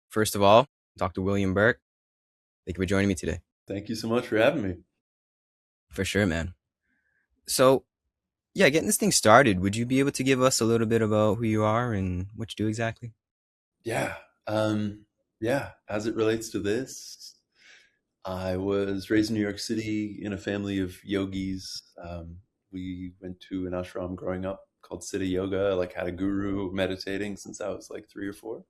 First of all, Dr. William Berk, thank you for joining me today. Thank you so much for having me. For sure, man. So, yeah, getting this thing started, would you be able to give us a little bit about who you are and what you do exactly? Yeah. Yeah. As it relates to this, I was raised in New York City in a family of yogis. We went to an ashram growing up called Siddha Yoga. I had a guru meditating since I was like 3 or 4,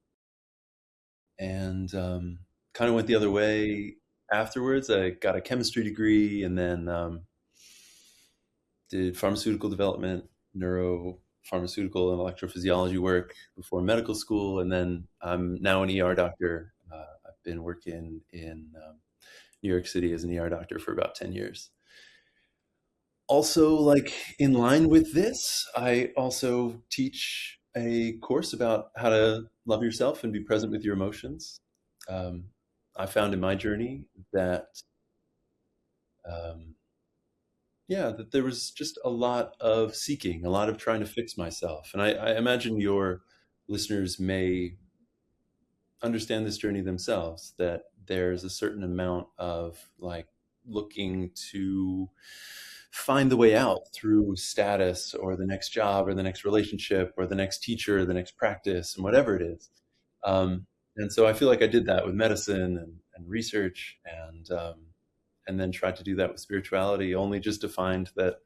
and kind of went the other way afterwards. I got a chemistry degree and then did pharmaceutical development, neuropharmaceutical and electrophysiology work before medical school, and then I'm now an ER doctor. I've been working in New York City as an ER doctor for about 10 years. Also, in line with this, I also teach a course about how to love yourself and be present with your emotions. Um, I found in my journey that um, yeah, that there was just a lot of seeking, a lot of trying to fix myself. And I imagine your listeners may understand this journey themselves, that there's a certain amount of looking to find the way out through status or the next job or the next relationship or the next teacher or the next practice and whatever it is. And so I feel like I did that with medicine and research, and then tried to do that with spirituality, only just to find that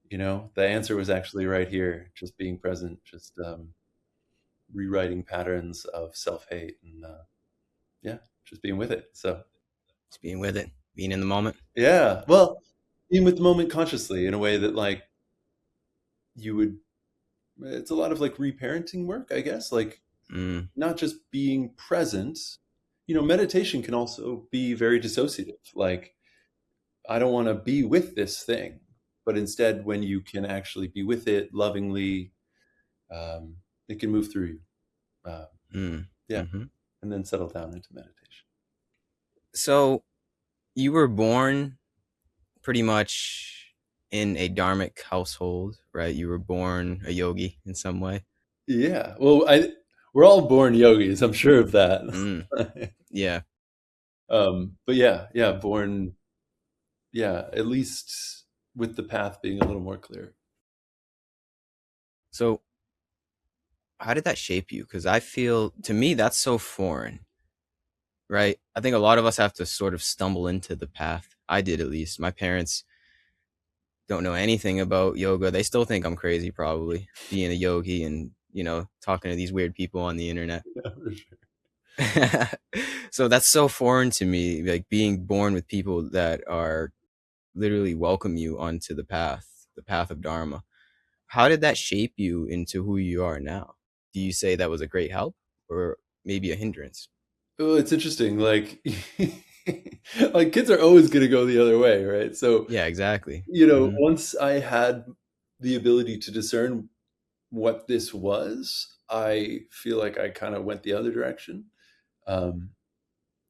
the answer was actually right here, just being present, just rewriting patterns of self-hate, and yeah, just being with it. So Just being with it, being in the moment. yeah, well, being with the moment consciously in a way that you would, it's a lot of reparenting work, I guess, Mm, not just being present. Meditation can also be very dissociative. I don't want to be with this thing, but instead, when you can actually be with it lovingly, um, it can move through you. Uh, mm, yeah, hmm. and then settle down into meditation. So, you were born pretty much in a dharmic household, right? You were born a yogi in some way. Yeah, well, we're all born yogis. I'm sure of that. Mm, yeah. But yeah, born, yeah, at least with the path being a little more clear. So, how did that shape you? Because I feel, to me, that's so foreign, right? I think a lot of us have to sort of stumble into the path. I did, at least. My parents don't know anything about yoga. They still think I'm crazy, probably being a yogi and, talking to these weird people on the internet. Yeah, for sure. So that's so foreign to me, like being born with people that are literally welcome you onto the path of Dharma. How did that shape you into who you are now? Do you say that was a great help or maybe a hindrance? Oh, it's interesting. Kids are always going to go the other way, right? So, Yeah, exactly. Hmm. once I had the ability to discern what this was, I feel like I kind of went the other direction. Um,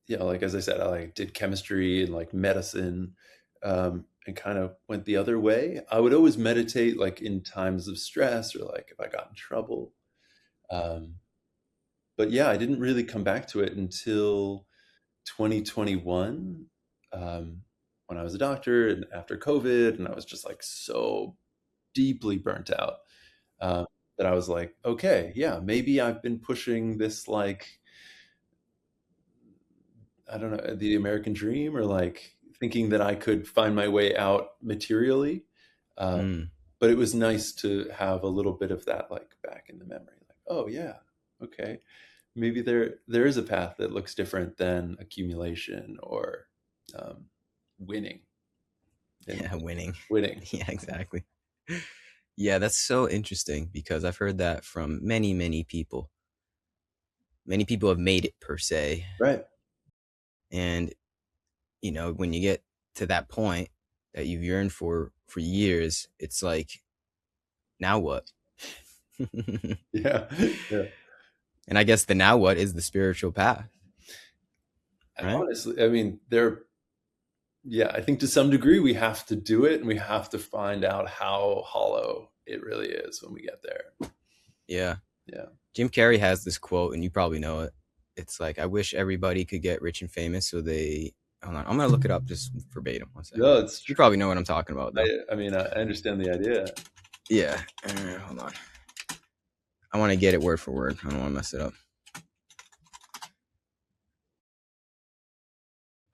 as I said, I did chemistry and medicine, and kind of went the other way. I would always meditate in times of stress or if I got in trouble. Um, but yeah, I didn't really come back to it until 2021, when I was a doctor and after COVID, and I was just so deeply burnt out, uh, that I was like, okay, yeah, maybe I've been pushing this I don't know, the American dream, or thinking that I could find my way out materially. Uh, Mm. but it was nice to have a little bit of that back in the memory. Oh yeah, okay, maybe there is a path that looks different than accumulation or um, winning and Yeah, winning. winning. Yeah, exactly. Yeah, that's so interesting because I've heard that from many, many people. Many people have made it per se. Right. And, when you get to that point that you've yearned for years, it's like, now what? Yeah. Yeah. And I guess the now what is the spiritual path, right? Honestly, I mean, yeah, I think to some degree we have to do it, and we have to find out how hollow it really is when we get there. Yeah. Yeah. Jim Carrey has this quote, and you probably know it. It's like I wish everybody could get rich and famous so they hold on, I'm gonna look it up just verbatim. One second. No, it's You true. probably know what I'm talking about though. I mean, I understand the idea. Yeah. Hold on. I want to get it word for word. I don't want to mess it up.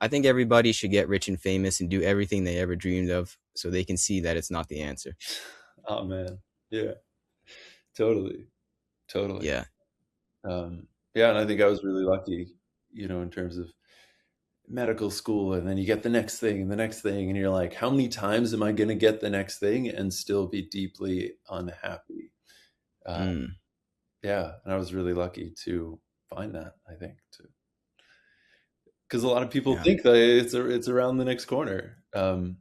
I think everybody should get rich and famous and do everything they ever dreamed of so they can see that it's not the answer. Oh man, yeah, totally, totally. Yeah. Yeah, and I think I was really lucky, in terms of medical school, and then you get the next thing and the next thing, and you're like, how many times am I going to get the next thing and still be deeply unhappy? Uh, Mm, yeah, and I was really lucky to find that. I think too, because a lot of people yeah. think that it's around the next corner, and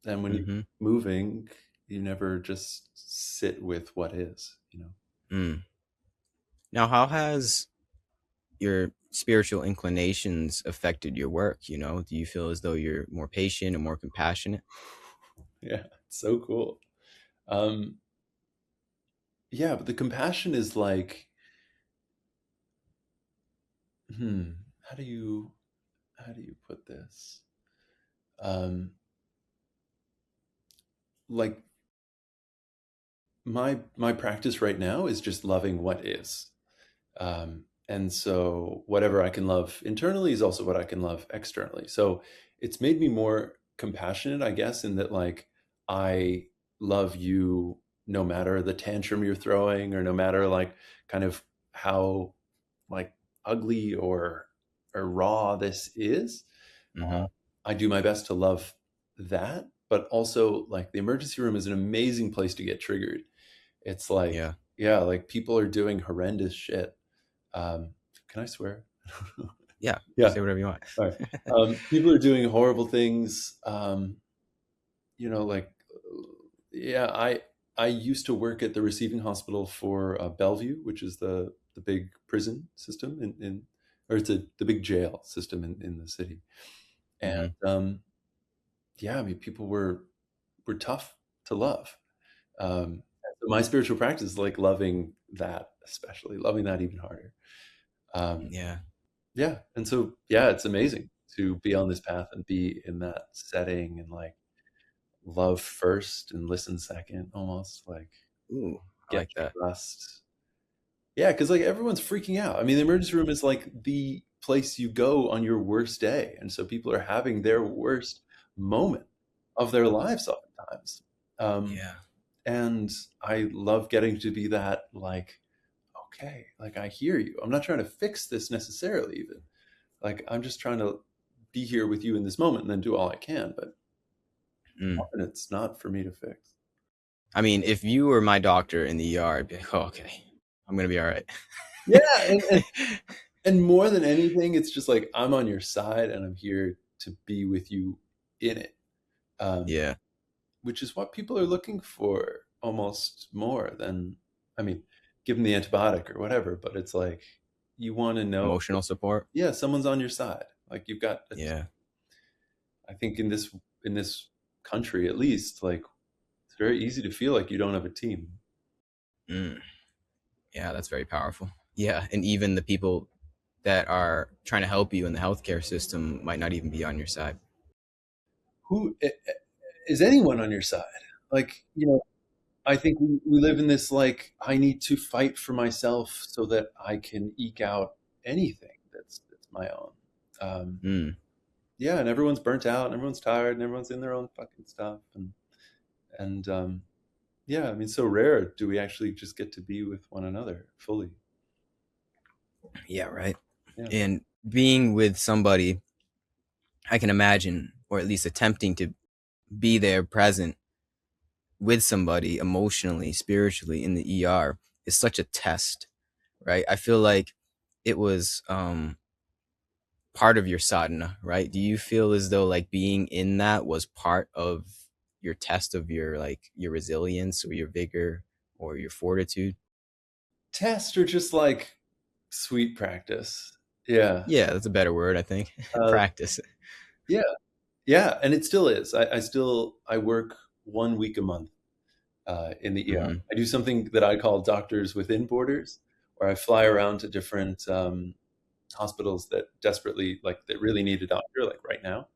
when you're Mm-hmm. moving, you never just sit with what is. Mm. Now, how has your spiritual inclinations affected your work? Do you feel as though you're more patient and more compassionate? Yeah, it's so cool. Um, yeah, but the compassion is like, hmm, how do you put this? Um, like my practice right now is just loving what is. And so whatever I can love internally is also what I can love externally. So it's made me more compassionate, I guess, in that like I love you no matter the tantrum you're throwing, or no matter like kind of how like ugly or raw this is. Mm-hmm. I do my best to love that, but also like the emergency room is an amazing place to get triggered. It's like, Yeah. yeah, like people are doing horrendous shit. Um, can I swear? Yeah. Yeah. Say whatever you want. All right. People are doing horrible things. Like, yeah, I used to work at the receiving hospital for Bellevue, which is the big prison system or it's the big jail system in the city. And Mm-hmm. yeah, I mean, people were tough to love. So my spiritual practice is like loving that, especially loving that even harder. Um, Yeah. yeah, and so yeah, it's amazing to be on this path and be in that setting and like love first and listen second, almost like Ooh, I get like that. trust. Yeah, because like everyone's freaking out. I mean, the emergency room is like the place you go on your worst day, and so people are having their worst moment of their lives oftentimes. Um, Yeah. and I love getting to be that like, okay, like I hear you. I'm not trying to fix this necessarily, even like I'm just trying to be here with you in this moment and then do all I can. But Mm. often it's not for me to fix. I mean, if you were my doctor in the ER, I'd be like, oh, okay, I'm gonna be all right. Yeah, and more than anything, it's just like I'm on your side and I'm here to be with you in it, um, Yeah. which is what people are looking for almost more than, I mean, give them the antibiotic or whatever. But it's like you want to know, Emotional support. yeah, someone's on your side. Like you've got a team. Yeah. I think in this country, at least, like it's very easy to feel like you don't have a team. Mm. Yeah, that's very powerful. Yeah, and even the people that are trying to help you in the healthcare system might not even be on your side. Who is anyone on your side? Like, I think we live in this like I need to fight for myself so that I can eke out anything that's my own. Um, Mm. yeah, and everyone's burnt out, and everyone's tired, and everyone's in their own fucking stuff, and yeah, I mean, so rare do we actually just get to be with one another fully. Yeah, right. Yeah. And being with somebody, I can imagine, or at least attempting to be there present with somebody emotionally, spiritually in the ER is such a test, right? I feel like it was part of your sadhana, right? Do you feel as though like being in that was part of your test of your resilience or your vigor or your fortitude? Test or just like sweet practice. Yeah. Yeah, that's a better word, I think. Uh, Practice. yeah. Yeah. And it still is. I work 1 week a month in the ER. Hmm. I do something that I call Doctors Within Borders, where I fly around to different hospitals that desperately, like, that really need a doctor, like right now.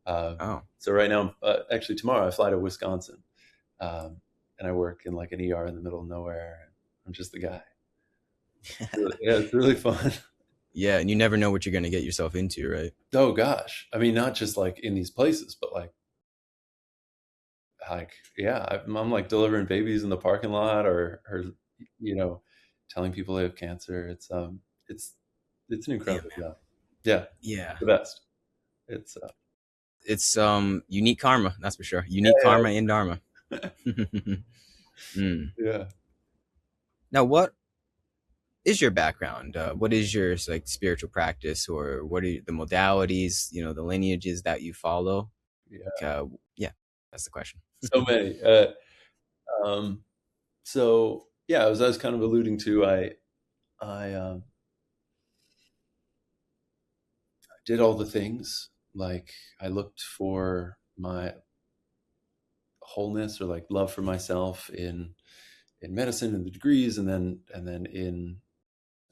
Oh. So right now, actually tomorrow, I fly to Wisconsin, and I work in like an ER in the middle of nowhere. I'm just the guy. Yeah, it's really fun. Yeah, and you never know what you're gonna get yourself into, right? Oh gosh, I mean, not just like in these places, but like yeah, I'm like delivering babies in the parking lot, or you know, telling people they have cancer. It's it's an Damn, incredible man. job. Yeah, Yeah. the best. It's It's unique karma, that's for sure. Unique yeah, karma in dharma. yeah. Mm. Yeah. Now, what is your background? What is your like spiritual practice, or what are the modalities? The lineages that you follow. Yeah. Yeah, that's the question. So many. Um, so yeah, as I was kind of alluding to, I did all the things. Like, I looked for my wholeness, or like love for myself, in medicine and the degrees, and then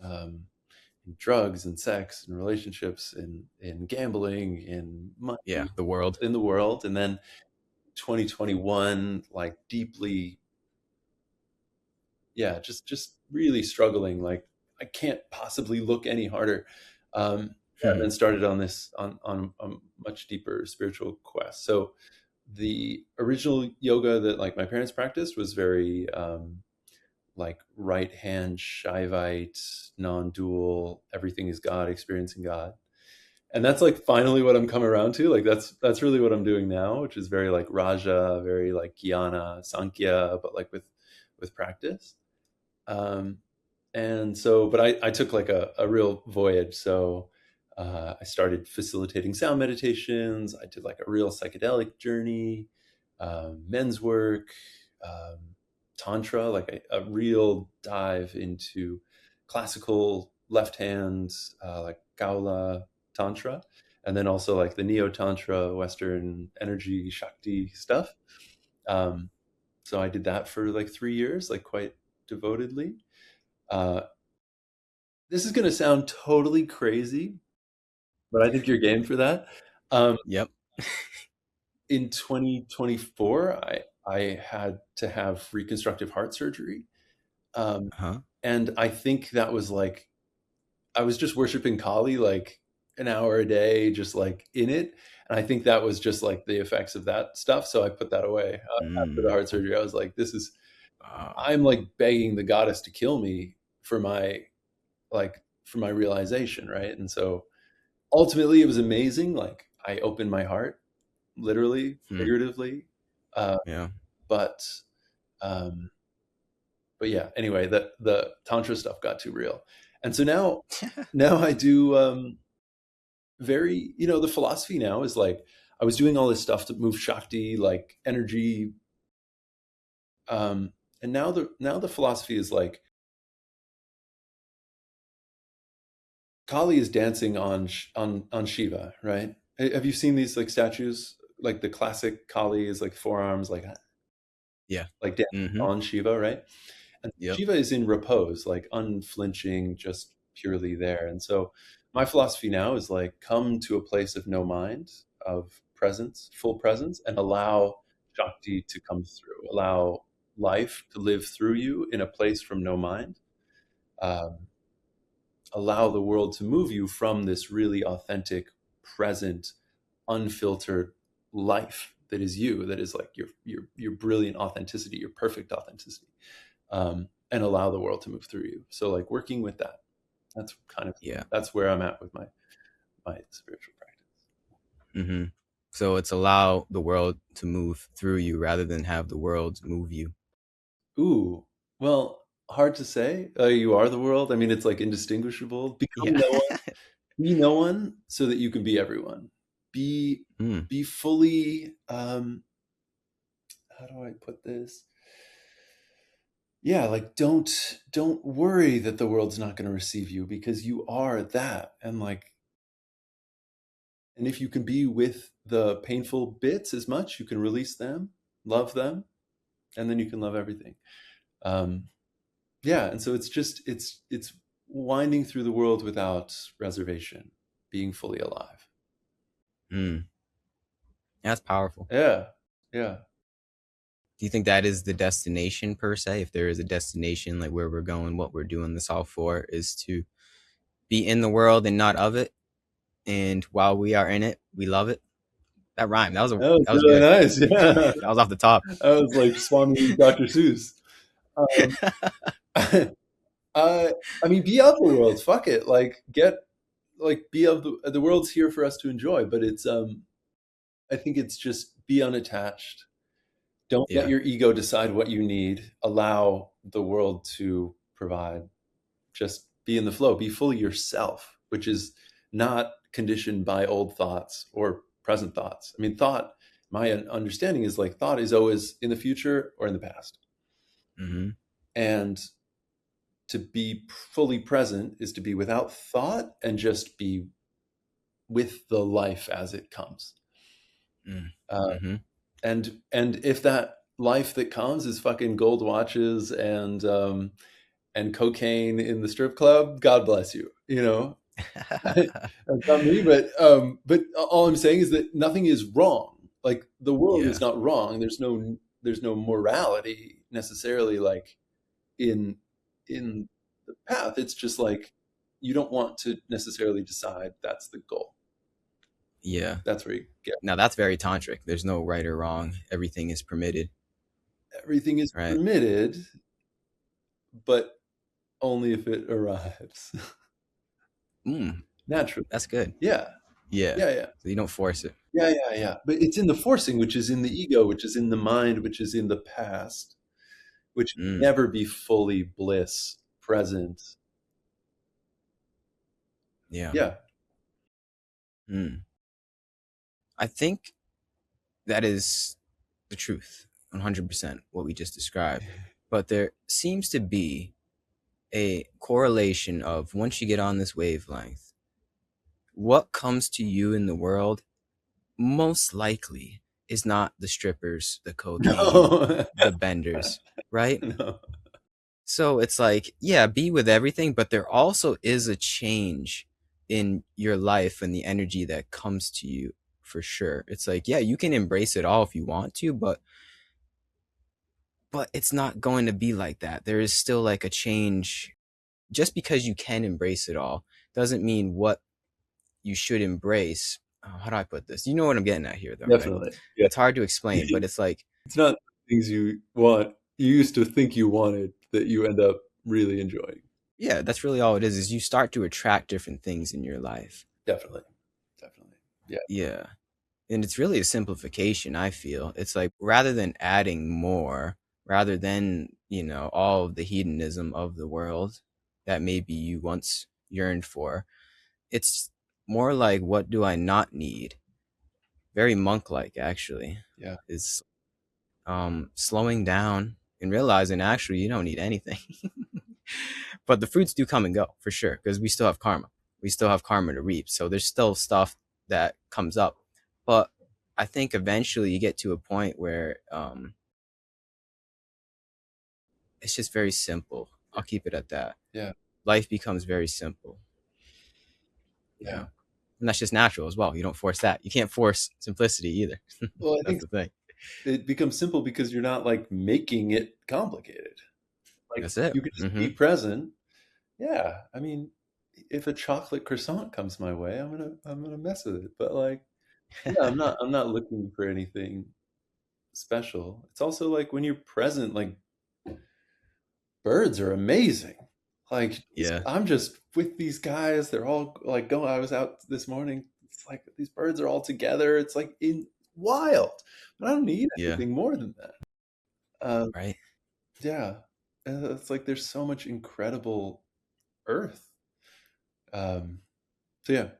um, in drugs and sex and relationships, in gambling, in Yeah, money, the world. in the world, and then 2021, like deeply, yeah, just really struggling. Like, I can't possibly look any harder. Yeah, and then started on this, on a much deeper spiritual quest. So the original yoga that like my parents practiced was very like right hand Shaivite, non-dual, everything is God, experiencing God. And that's like finally what I'm coming around to. Like, that's really what I'm doing now, which is very like Raja, very like Jnana, Sankhya, but like with practice. Um, and so, but I took like a real voyage. So I started facilitating sound meditations. I did like a real psychedelic journey, men's work, um, tantra, like a real dive into classical left hand, like Gaula tantra, and then also like the neo tantra, Western energy Shakti stuff. Um, so I did that for like 3 years, like quite devotedly. Uh, this is going to sound totally crazy, but I think you're game for that. Um, Yep. in 2024, I had to have reconstructive heart surgery, um, Huh. and I think that was like, I was just worshiping Kali like an hour a day, just like in it. And I think that was just like the effects of that stuff. So I put that away after the Mm. heart surgery. I was like, this is, Wow. I'm like begging the goddess to kill me for my, like, for my realization, right? And so ultimately it was amazing. Like, I opened my heart, literally, Hmm. figuratively. Uh, Yeah. but um, but yeah, anyway, the tantra stuff got too real. And so now I do, very, the philosophy now is like, I was doing all this stuff to move Shakti, like energy. And now the philosophy is like, Kali is dancing on Shiva, right? Have you seen these like statues? Like the classic Kali is like forearms, Yeah. like dancing Mm-hmm. on Shiva, right? And Yep. Shiva is in repose, like unflinching, just purely there. And so my philosophy now is like, come to a place of no mind, of presence, full presence, and allow Shakti to come through. Allow life to live through you in a place from no mind. Um, Allow the world to move you from this really authentic, present, unfiltered life that is you, that is like your brilliant authenticity, your perfect authenticity, and allow the world to move through you. So like working with that, that's kind of, Yeah. that's where I'm at with my spiritual practice. Mm-hmm. So it's allow the world to move through you rather than have the world move you. Ooh, well, hard to say. You are the world. I mean, it's like indistinguishable. Become Yeah. no one. Be no one so that you can be everyone. Be Mm. be fully. How do I put this? Yeah, like, don't worry that the world's not going to receive you, because you are that. And like, and if you can be with the painful bits as much, you can release them, love them, and then you can love everything. Um, yeah, and so it's just it's winding through the world without reservation, being fully alive. Mm, that's powerful. Yeah, yeah. Do you think that is the destination per se? If there is a destination, like where we're going, what we're doing this all for is to be in the world and not of it. And while we are in it, we love it. That rhyme. That was That was really good. nice. Yeah, That was off the top. I was like Swami Dr. Seuss. Um, I mean, be of the world. Fuck it. Like, get like be of the world's here for us to enjoy. But it's I think it's just be unattached. Don't let Yeah. your ego decide what you need. Allow the world to provide. Just be in the flow. Be fully yourself, which is not conditioned by old thoughts or present thoughts. I mean, thought. My understanding is like thought is always in the future or in the past, Mm-hmm. and to be fully present is to be without thought and just be with the life as it comes. Uh, Mm-hmm. and if that life that comes is fucking gold watches and cocaine in the strip club, God bless you. You know, that's not me. But all I'm saying is that nothing is wrong. Like the world is Yeah. not wrong. There's no morality necessarily like in in the path. It's just like you don't want to necessarily decide that's the goal. Yeah. That's where you get Now that's very tantric. There's no right or wrong. Everything is permitted, everything is right? permitted, but only if it arrives Mm, naturally. that's good. Yeah, Yeah. yeah, yeah, So you don't force it. yeah, yeah, yeah. But it's in the forcing, which is in the ego, which is in the mind, which is in the past, which can Mm, never be fully bliss present. yeah. Yeah, Mm. I think that is the truth, 100% what we just described. But there seems to be a correlation of once you get on this wavelength, what comes to you in the world most likely is not the strippers, the cocaine, no, the benders, right? no, So it's like, yeah, be with everything, but there also is a change in your life and the energy that comes to you for sure. It's like, yeah, you can embrace it all if you want to, but it's not going to be like that. There is still like a change. Just because you can embrace it all doesn't mean what you should embrace. How do I put this? You know what I'm getting at here, though, right? definitely. Yeah. It's hard to explain, but it's like, It's not things you want, you used to think you wanted that you end up really enjoying. yeah, that's really all it is you start to attract different things in your life. Definitely. Definitely. Yeah. Yeah. And it's really a simplification, I feel. It's like rather than adding more, rather than, all of the hedonism of the world that maybe you once yearned for, it's more like, what do I not need? Very monk like, actually, Yeah. is slowing down and realizing actually you don't need anything. But the fruits do come and go for sure because we still have karma. We still have karma to reap. So there's still stuff that comes up. But I think eventually you get to a point where it's just very simple. I'll keep it at that. Yeah. Life becomes very simple, you Yeah. know, and that's just natural as well. You don't force that. You can't force simplicity either. Well, I That's think the thing. it becomes simple because you're not like making it complicated. Like That's it. you can just be present. Yeah. I mean, if a chocolate croissant comes my way, I'm gonna mess with it. But like, yeah, I'm not looking for anything special. It's also like when you're present, like birds are amazing. Like Yeah. I'm just with these guys. They're all like going. I was out this morning. It's like these birds are all together. It's like in wild. But I don't need Yeah. anything more than that. Um, Right. yeah, it's like there's so much incredible Earth. Um, so yeah,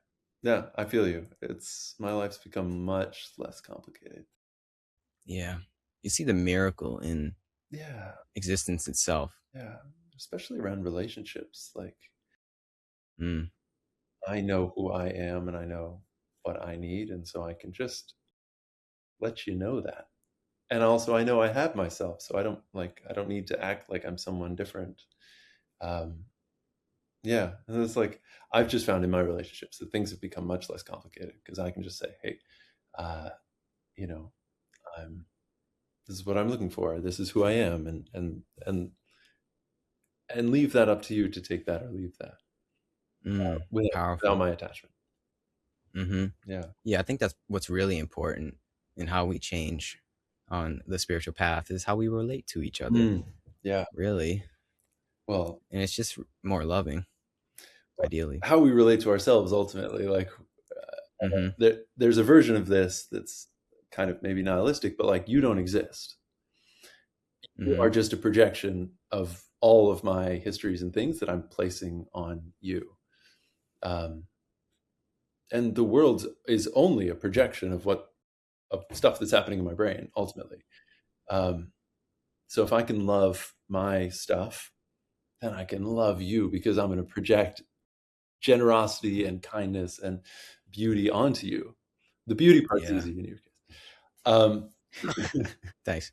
yeah, I feel you. It's my life's become much less complicated. Yeah. You see the miracle in Yeah, existence itself. yeah, especially around relationships. Like Mm. I know who I am and I know what I need, and so I can just let you know that. And also, I know I have myself, so I don't need to act like I'm someone different. Um, Yeah, and it's like I've just found in my relationships that things have become much less complicated because I can just say, "Hey, uh, you know, I'm this is what I'm looking for. This is who I am," and leave that up to you to take that or leave that without Powerful. my attachment. Mm-hmm. Yeah. Yeah, I think that's what's really important in how we change on the spiritual path is how we relate to each other, Mm, yeah. really. Well, And it's just more loving, ideally. how we relate to ourselves ultimately, like Mm-hmm. there's a version of this that's kind of maybe nihilistic, but like you don't exist. You Mm-hmm. are just a projection of all of my histories and things that I'm placing on you. Um, and the world is only a projection of what of stuff that's happening in my brain ultimately. Um, so if I can love my stuff, then I can love you because I'm going to project generosity and kindness and beauty onto you. The beauty part's Yeah. easy in your case. Um, Thanks.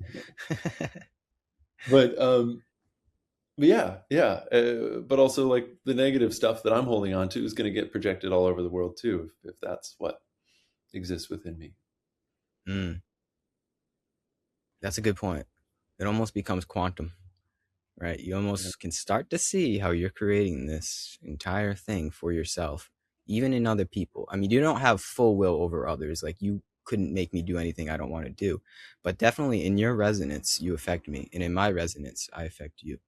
but yeah, yeah. But also, like the negative stuff that I'm holding on to is going to get projected all over the world too, if that's what exists within me. Mm, that's a good point. It almost becomes quantum, right? You Yeah. almost can start to see how you're creating this entire thing for yourself, even in other people. I mean, you don't have full will over others. Like, you couldn't make me do anything I don't want to do. But definitely in your resonance, you affect me. And in my resonance, I affect you.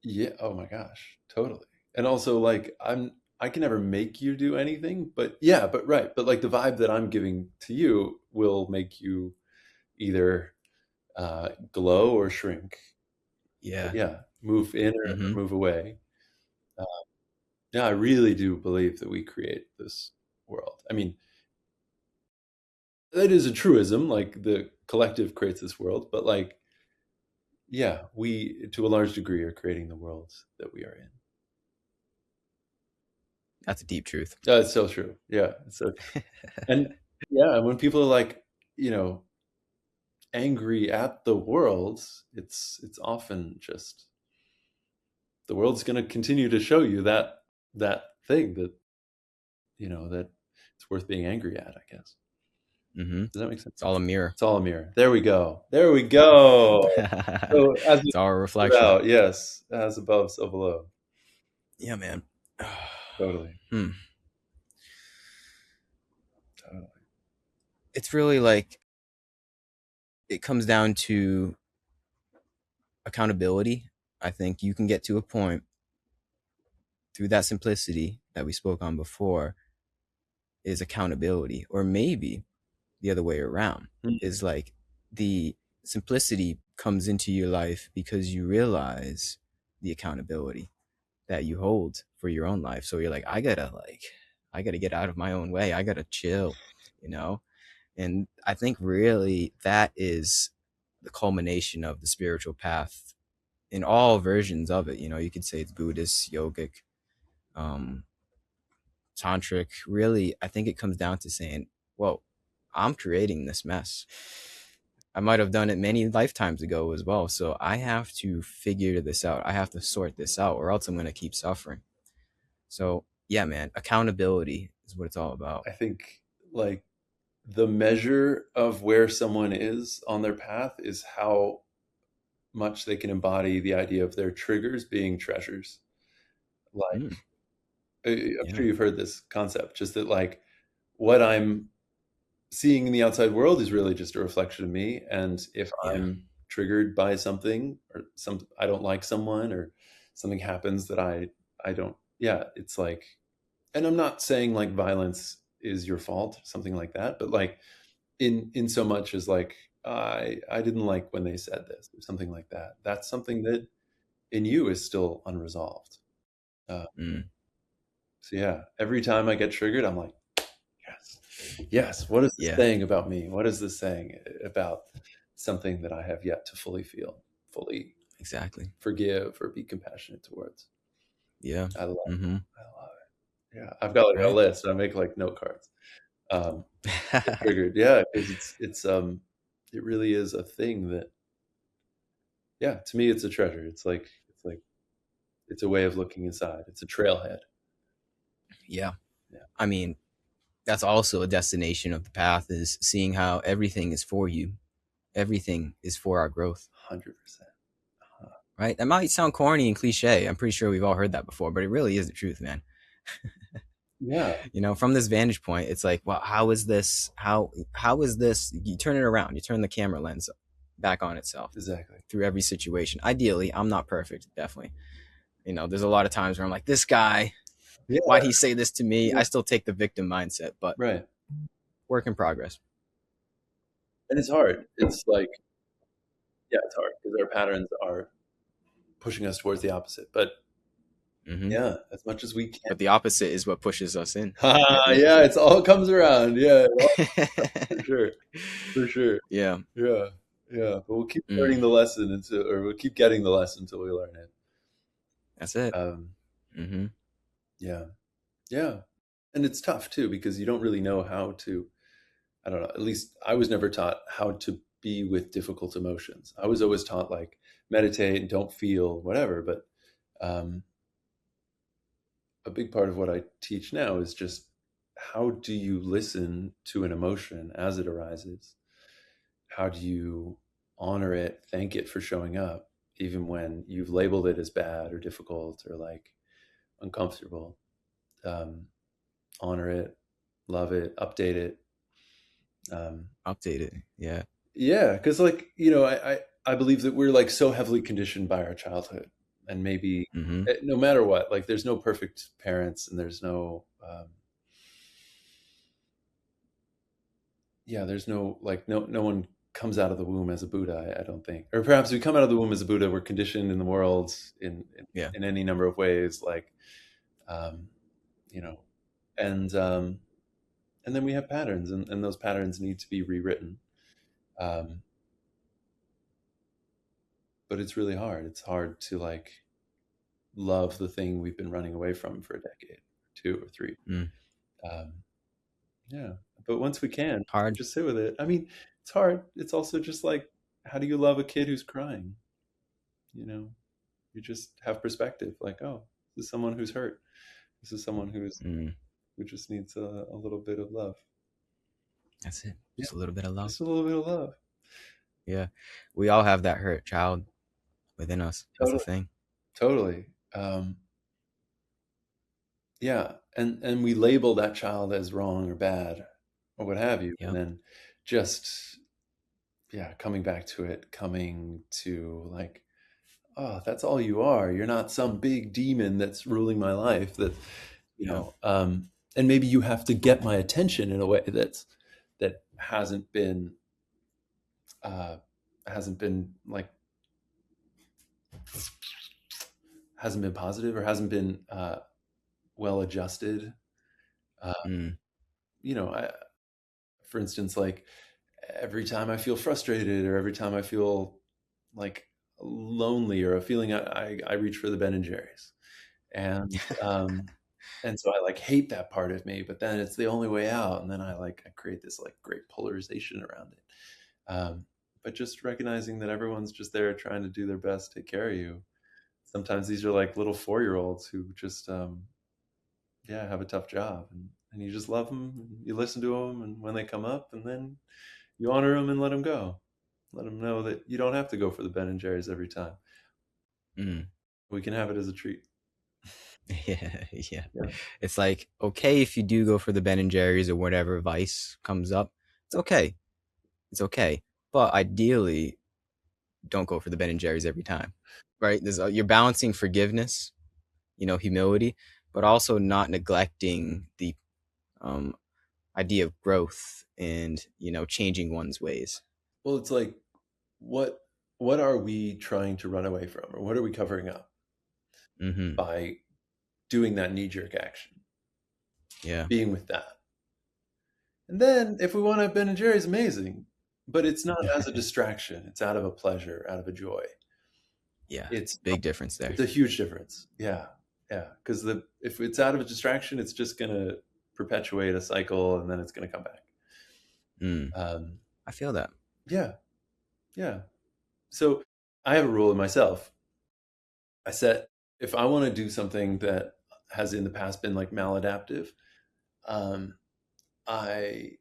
Yeah. Oh my gosh, totally. And also, like, I can never make you do anything, but yeah, but right, but like the vibe that I'm giving to you will make you either glow or shrink. Yeah. Yeah, move in Mm-hmm. or move away. Uh, yeah, I really do believe that we create this world. I mean, that is a truism, like the collective creates this world, but like, yeah, we to a large degree are creating the world that we are in. That's a deep truth. Yeah, it's so true. Yeah, it's so true. And yeah, when people are like, you know, angry at the world, it's often just the world's going to continue to show you that thing that that it's worth being angry at, I guess. Mm-hmm. Does that make sense? It's all a mirror. It's all a mirror. There we go. There we go. So as It's all a reflection. without, yes, as above, so below. Yeah, man. Totally. Hmm. Totally. It's really like it comes down to accountability. I think you can get to a point through that simplicity that we spoke on before is accountability, or maybe the other way around Mm. is like the simplicity comes into your life because you realize the accountability that you hold for your own life. So you're like, I gotta get out of my own way. I gotta chill, you know? And I think really that is the culmination of the spiritual path in all versions of it. You know, you could say it's Buddhist, yogic, um, tantric. Really, I think it comes down to saying, whoa, I'm creating this mess. I might have done it many lifetimes ago as well. So I have to figure this out. I have to sort this out, or else I'm going to keep suffering. So, yeah, man, accountability is what it's all about. I think like the measure of where someone is on their path is how much they can embody the idea of their triggers being treasures. Like Mm, I'm yeah, sure you've heard this concept, just that like what I'm seeing in the outside world is really just a reflection of me. And if yeah, I'm triggered by something or I don't like someone or something happens that I don't, yeah, it's like, and I'm not saying like violence is your fault, something like that, but like in so much as like I didn't like when they said this or something like that. That's something that in you is still unresolved. Uh, mm, so yeah, every time I get triggered, I'm like, yes, yes. What is this yeah, saying about me? What is this saying about something that I have yet to fully feel, fully exactly. forgive or be compassionate towards? Yeah. I love Mm-hmm. it. I love it. Yeah, I've got like a Right. list. I make like note cards. Triggered, yeah, because it really is a thing that, yeah, to me it's a treasure. It's like It's a way of looking inside. It's a trailhead. Yeah. Yeah, I mean, that's also a destination of the path, is seeing how everything is for you. Everything is for our growth, 100%. right? That might sound corny and cliche. I'm pretty sure we've all heard that before, but it really is the truth, man. Yeah, From this vantage point, it's like, well, how is this? How is this? You turn it around. You turn the camera lens back on itself exactly. through every situation. Ideally, I'm not perfect, definitely. There's a lot of times where I'm like, this guy, Yeah, why'd he say this to me? yeah, I still take the victim mindset, but right. work in progress. And it's hard. It's like, yeah, it's hard because our patterns are pushing us towards the opposite. But Hmm. yeah, as much as we can. But the opposite is what pushes us in at Ah, the end of the yeah, day. it's all comes around. Yeah, for sure, for sure. Yeah. Yeah, yeah. But we'll keep learning Mm. the lesson until, or we'll keep getting the lesson until we learn it. That's it. Um, Hmm. yeah, yeah. And it's tough too because you don't really know how to. I don't know. At least I was never taught how to be with difficult emotions. I was always taught like meditate and don't feel whatever. But um, a big part of what I teach now is just how do you listen to an emotion as it arises? How do you honor it, thank it for showing up, even when you've labeled it as bad or difficult or like uncomfortable? Um, Honor it, love it, update it. Um, Update it. Yeah. yeah, because like I believe that we're like so heavily conditioned by our childhood, and maybe Hmm. no matter what, like there's no perfect parents, and there's no yeah, there's no like no one comes out of the womb as a Buddha. I don't think, or perhaps we come out of the womb as a Buddha. We're conditioned in the world Yeah. in any number of ways, like um, you know, and um, and then we have patterns, and those patterns need to be rewritten. Um, but it's really hard. It's hard to like love the thing we've been running away from for a decade, two or three. Mm. Um, yeah, but once we can, Hard. just sit with it. I mean, it's hard. It's also just like, how do you love a kid who's crying? You know, you just have perspective. Like, oh, this is someone who's hurt. This is someone Mm. who just needs a little bit of love. That's it. Yeah, Just a little bit of love. just a little bit of love. Yeah. We all have that hurt child within us. That's the Totally, thing. totally. Yeah, and we label that child as wrong or bad or what have you, and Yep. then just yeah, coming back to it, coming to like, oh, that's all you are. You're not some big demon that's ruling my life. That you Yep. know, and maybe you have to get my attention in a way that uh, hasn't been like hasn't been positive or hasn't been well adjusted. Uh, Mm. for instance, like every time I feel frustrated or every time I feel like lonely or a feeling, I reach for the Ben and Jerry's, and um, and so I like hate that part of me, but then it's the only way out, and then I create this like great polarization around it. Um, but just recognizing that everyone's just there trying to do their best to take care of you. Sometimes these are like little 4 year olds who just yeah, have a tough job, and you just love them, and you listen to them, and when they come up, and then you honor them and let them go. Let them know that you don't have to go for the Ben and Jerry's every time. Mm. We can have it as a treat. Yeah. Yeah. Yeah, It's like, okay, if you do go for the Ben and Jerry's or whatever vice comes up, it's okay. It's okay. But ideally, don't go for the Ben and Jerry's every time, right? You're balancing forgiveness, humility, but also not neglecting the um, idea of growth and changing one's ways. well, it's like what what are we trying to run away from, or what are we covering up Hmm. by doing that knee jerk action, Yeah. being with that? And then if we want to have Ben and Jerry's, amazing, but it's not as a distraction. It's out of a pleasure, out of a joy. Yeah. It's Big difference there. it's a huge difference. Yeah, yeah. Because the if it's out of a distraction, it's just gonna perpetuate a cycle, and then it's gonna come back. Mm. Um, I feel that. yeah, yeah. So I have a rule in myself. I set if I want to do something that has in the past been like maladaptive, um, I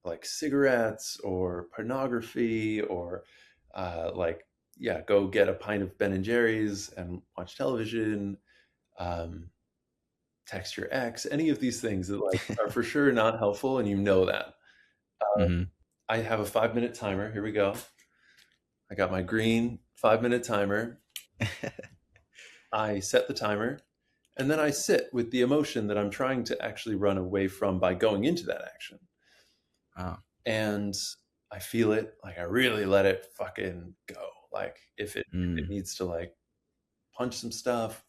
like cigarettes or pornography or like yeah, go get a pint of Ben and Jerry's and watch television, um, text your ex, any of these things that like are for sure not helpful, and you know that. Mm-hmm. I have a 5 minute timer. Here we go. I got my green 5 minute timer. I set the timer, and then I sit with the emotion that I'm trying to actually run away from by going into that action. Oh. And I feel it, like I really let it fucking go. Like if it Mm. needs to like punch some stuff,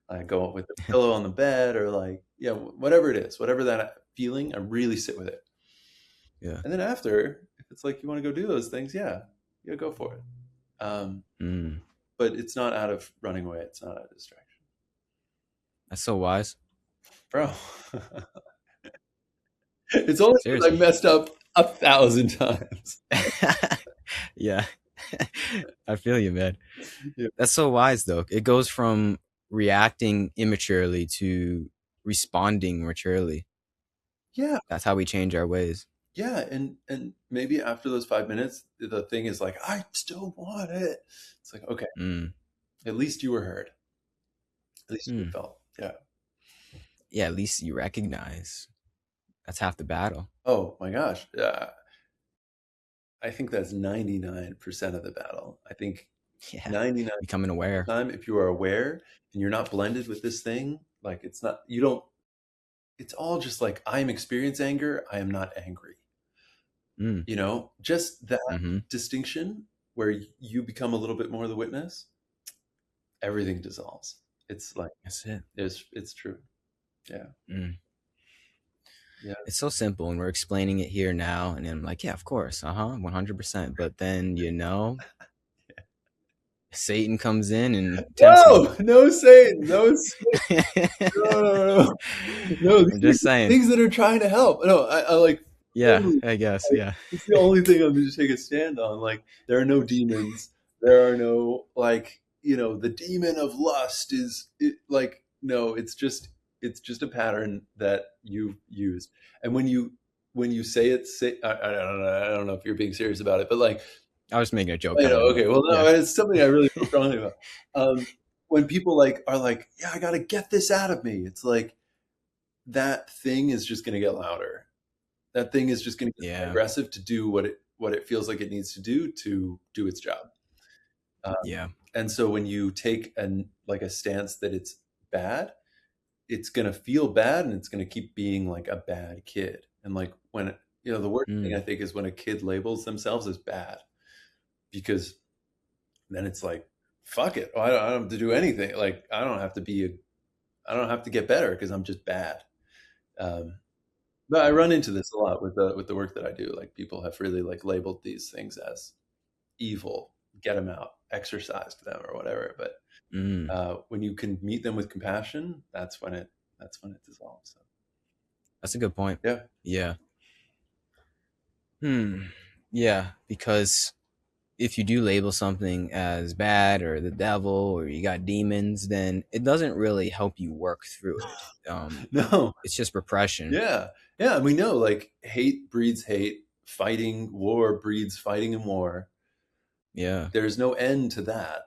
I go with the pillow on the bed or like yeah, whatever it is, whatever that feeling, I really sit with it. Yeah. And then after, if it's like you want to go do those things, yeah, yeah, go for it. Um, Mm. but it's not out of running away. It's not out of distraction, That's so wise. bro. It's only because I Seriously. messed up 1,000 times. Yeah. I feel you, man. Yeah. That's so wise, though. It goes from reacting immaturely to responding maturely. Yeah, That's how we change our ways. yeah, and maybe after those 5 minutes, the thing is like, I still want it. It's like, okay, Mm. at least you were heard. At least you were Mm. felt. Yeah. Yeah, at least you recognize. That's half the battle. Oh my gosh. I think that's 99% of the battle. I think Yeah. 99% Becoming of the aware. time, if you are aware and you're not blended with this thing, like it's not, you don't, it's all just like, I am experience anger. I am not angry. Mm. Just that Mm-hmm. distinction where you become a little bit more the witness, everything dissolves. It's like, That's it. it's true. Yeah. Mm. Yeah. It's so simple, and we're explaining it here now. And I'm like, yeah, of course. 100%. But then, Satan comes in and tempts me. No, no Satan, no Satan. No, no, no. No, I'm these are just just saying. things that are trying to help. No, I like Yeah, totally. I guess. Like, Yeah. it's the only thing I'm going to take a stand on. Like, there are no demons. There are no like, the demon of lust is like no. It's just a pattern that you use. And when you say it, I don't know if you're being serious about it, but like I was making a joke, kind of, but Okay. Well, no, yeah. it's something I really feel strongly about. When people like are like, yeah, I got to get this out of me. It's like that thing is just going to get louder. That thing is just going to get more Yeah. aggressive to do what it feels like it needs to do its job. Um, Yeah. and so when you take like a stance that it's bad, it's going to feel bad and it's going to keep being like a bad kid. And like when the worst thing I Mm. think is when a kid labels themselves as bad because then it's like, fuck it. I don't have to do anything. Like I don't have to get better because I'm just bad. Um, but I run into this a lot with the work that I do. Like people have really like labeled these things as evil, get them out, exercise them or whatever. But Mm. when you can meet them with compassion, that's when it dissolves. So, That's a good point. yeah. Yeah. Hmm. Yeah, because if you do label something as bad or the devil or you got demons, then it doesn't really help you work through it. No. It's just repression. Yeah. Yeah. And we know like hate breeds hate. Fighting war breeds fighting and war. Yeah. There's no end to that.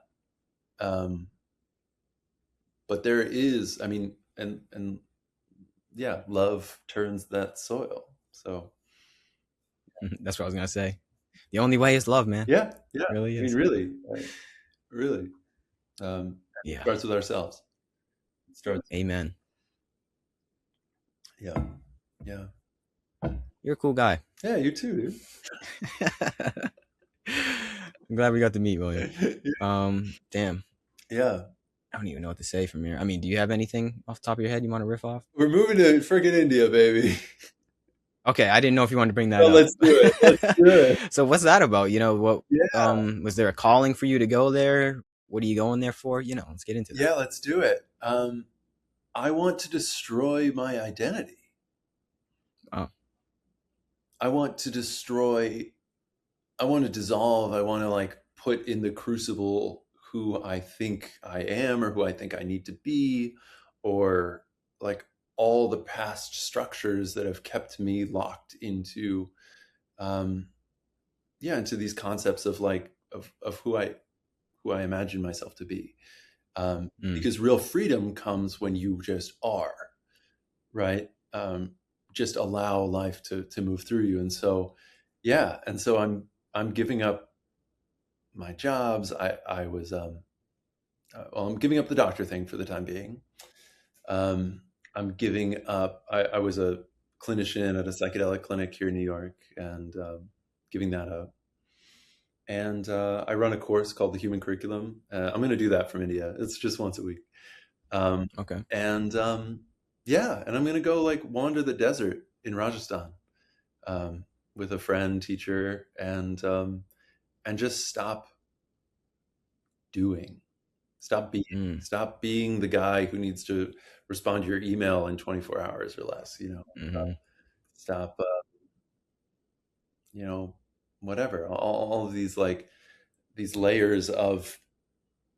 Um, but there is, I mean, and yeah, love turns that soil. So That's what I was gonna say. The only way is love, man. yeah, yeah. It really I mean, is. really, really, it Yeah. starts with ourselves. It starts, Amen. yeah, yeah, You're a cool guy. yeah. You too, I'm glad we got to meet, William. dude. Damn. Yeah, I don't even know what to say from here. I mean, do you have anything off the top of your head you want to riff off? we're moving to freaking India, baby. Okay, I didn't know if you wanted to bring that Well, up. let's do it. Let's do it. So what's that about? What Yeah, was there a calling for you to go there? What are you going there for? Let's get into that. yeah. Let's do it. I want to destroy my identity. Oh. I want to destroy I want to dissolve. I want to like put in the crucible who I think I am or who I think I need to be, or like all the past structures that have kept me locked into um yeah, into these concepts of like of who I imagine myself to be. Mm, Because real freedom comes when you just are, right? Just allow life to move through you. And so, yeah, and so I'm giving up my jobs. I was well, I'm giving up the doctor thing for the time being. Um, I'm giving up. I was a clinician at a psychedelic clinic here in New York, and giving that up. And I run a course called the Human Curriculum. I'm going to do that from India. It's just once a week. Um, okay. and yeah, and I'm going to go like wander the desert in Rajasthan um, with a friend, teacher, and just doing, stop being, Mm, stop being the guy who needs to respond to your email in 24 hours or less. You know, mm-hmm, stop. You know, whatever. All of these like these layers of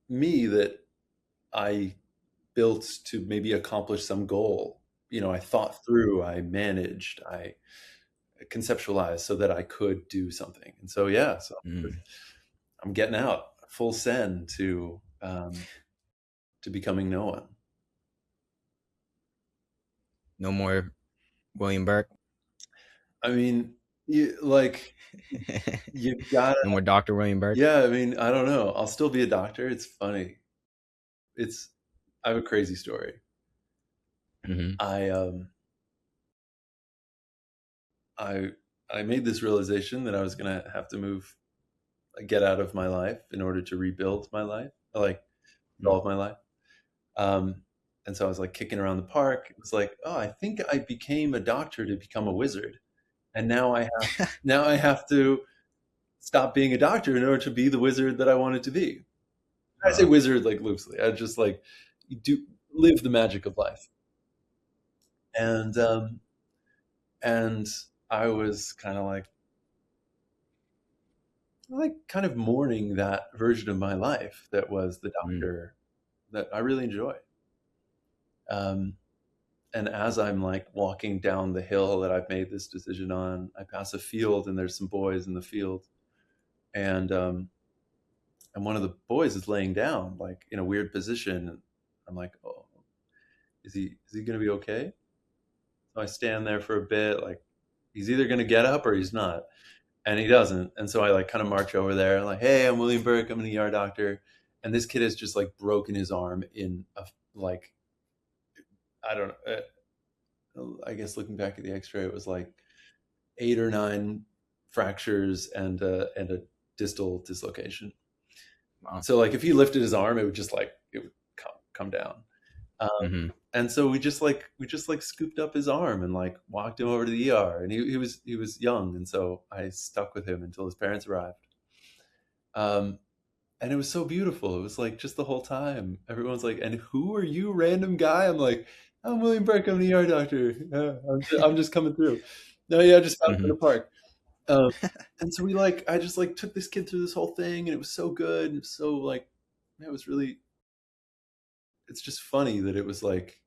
me that I built to maybe accomplish some goal. You know, I thought through, I managed, I conceptualized so that I could do something. And so, yeah, so mm. I'm getting out full send to becoming no one. No more William Burke. I mean, you like you gotta, No more Dr. William Burke. yeah. I mean, I don't know. I'll still be a doctor. It's funny. It's I have a crazy story. Hmm. I I I made this realization that I was gonna have to move, get out of my life in order to rebuild my life, like all of my life. Um, and so I was like kicking around the park. It was like, oh, I think I became a doctor to become a wizard, and now I have to stop being a doctor in order to be the wizard that I wanted to be. I say Wow. wizard like loosely. I just like do live the magic of life, and and I was kind of like kind of mourning that version of my life that was the Mm, doctor that I really enjoy. Um, and as I'm like walking down the hill that I've made this decision on, I pass a field and there's some boys in the field, and and one of the boys is laying down like in a weird position. And I'm like, oh, is he going to be okay? So I stand there for a bit, like he's either going to get up or he's not, and he doesn't. And so I like kind of march over there, like, hey, I'm William Burke, I'm an ER doctor, and this kid has just like broken his arm in a like I don't know. I guess looking back at the X-ray, it was like 8 or 9 fractures and a distal dislocation. wow. So like if he lifted his arm, it would just like it would come down. Hmm. And so we just like scooped up his arm and like walked him over to the ER. And he was young, and so I stuck with him until his parents arrived. Um, and it was so beautiful. It was like just the whole time, everyone's like, "And who are you, random guy?" I'm like, "I'm William Burke. I'm an ER doctor. I'm just coming through." No, yeah, I just found him in Hmm. the park. Um, and so we like, I just like took this kid through this whole thing, and it was so good. And it was so like, man, it was really. It's just funny that it was like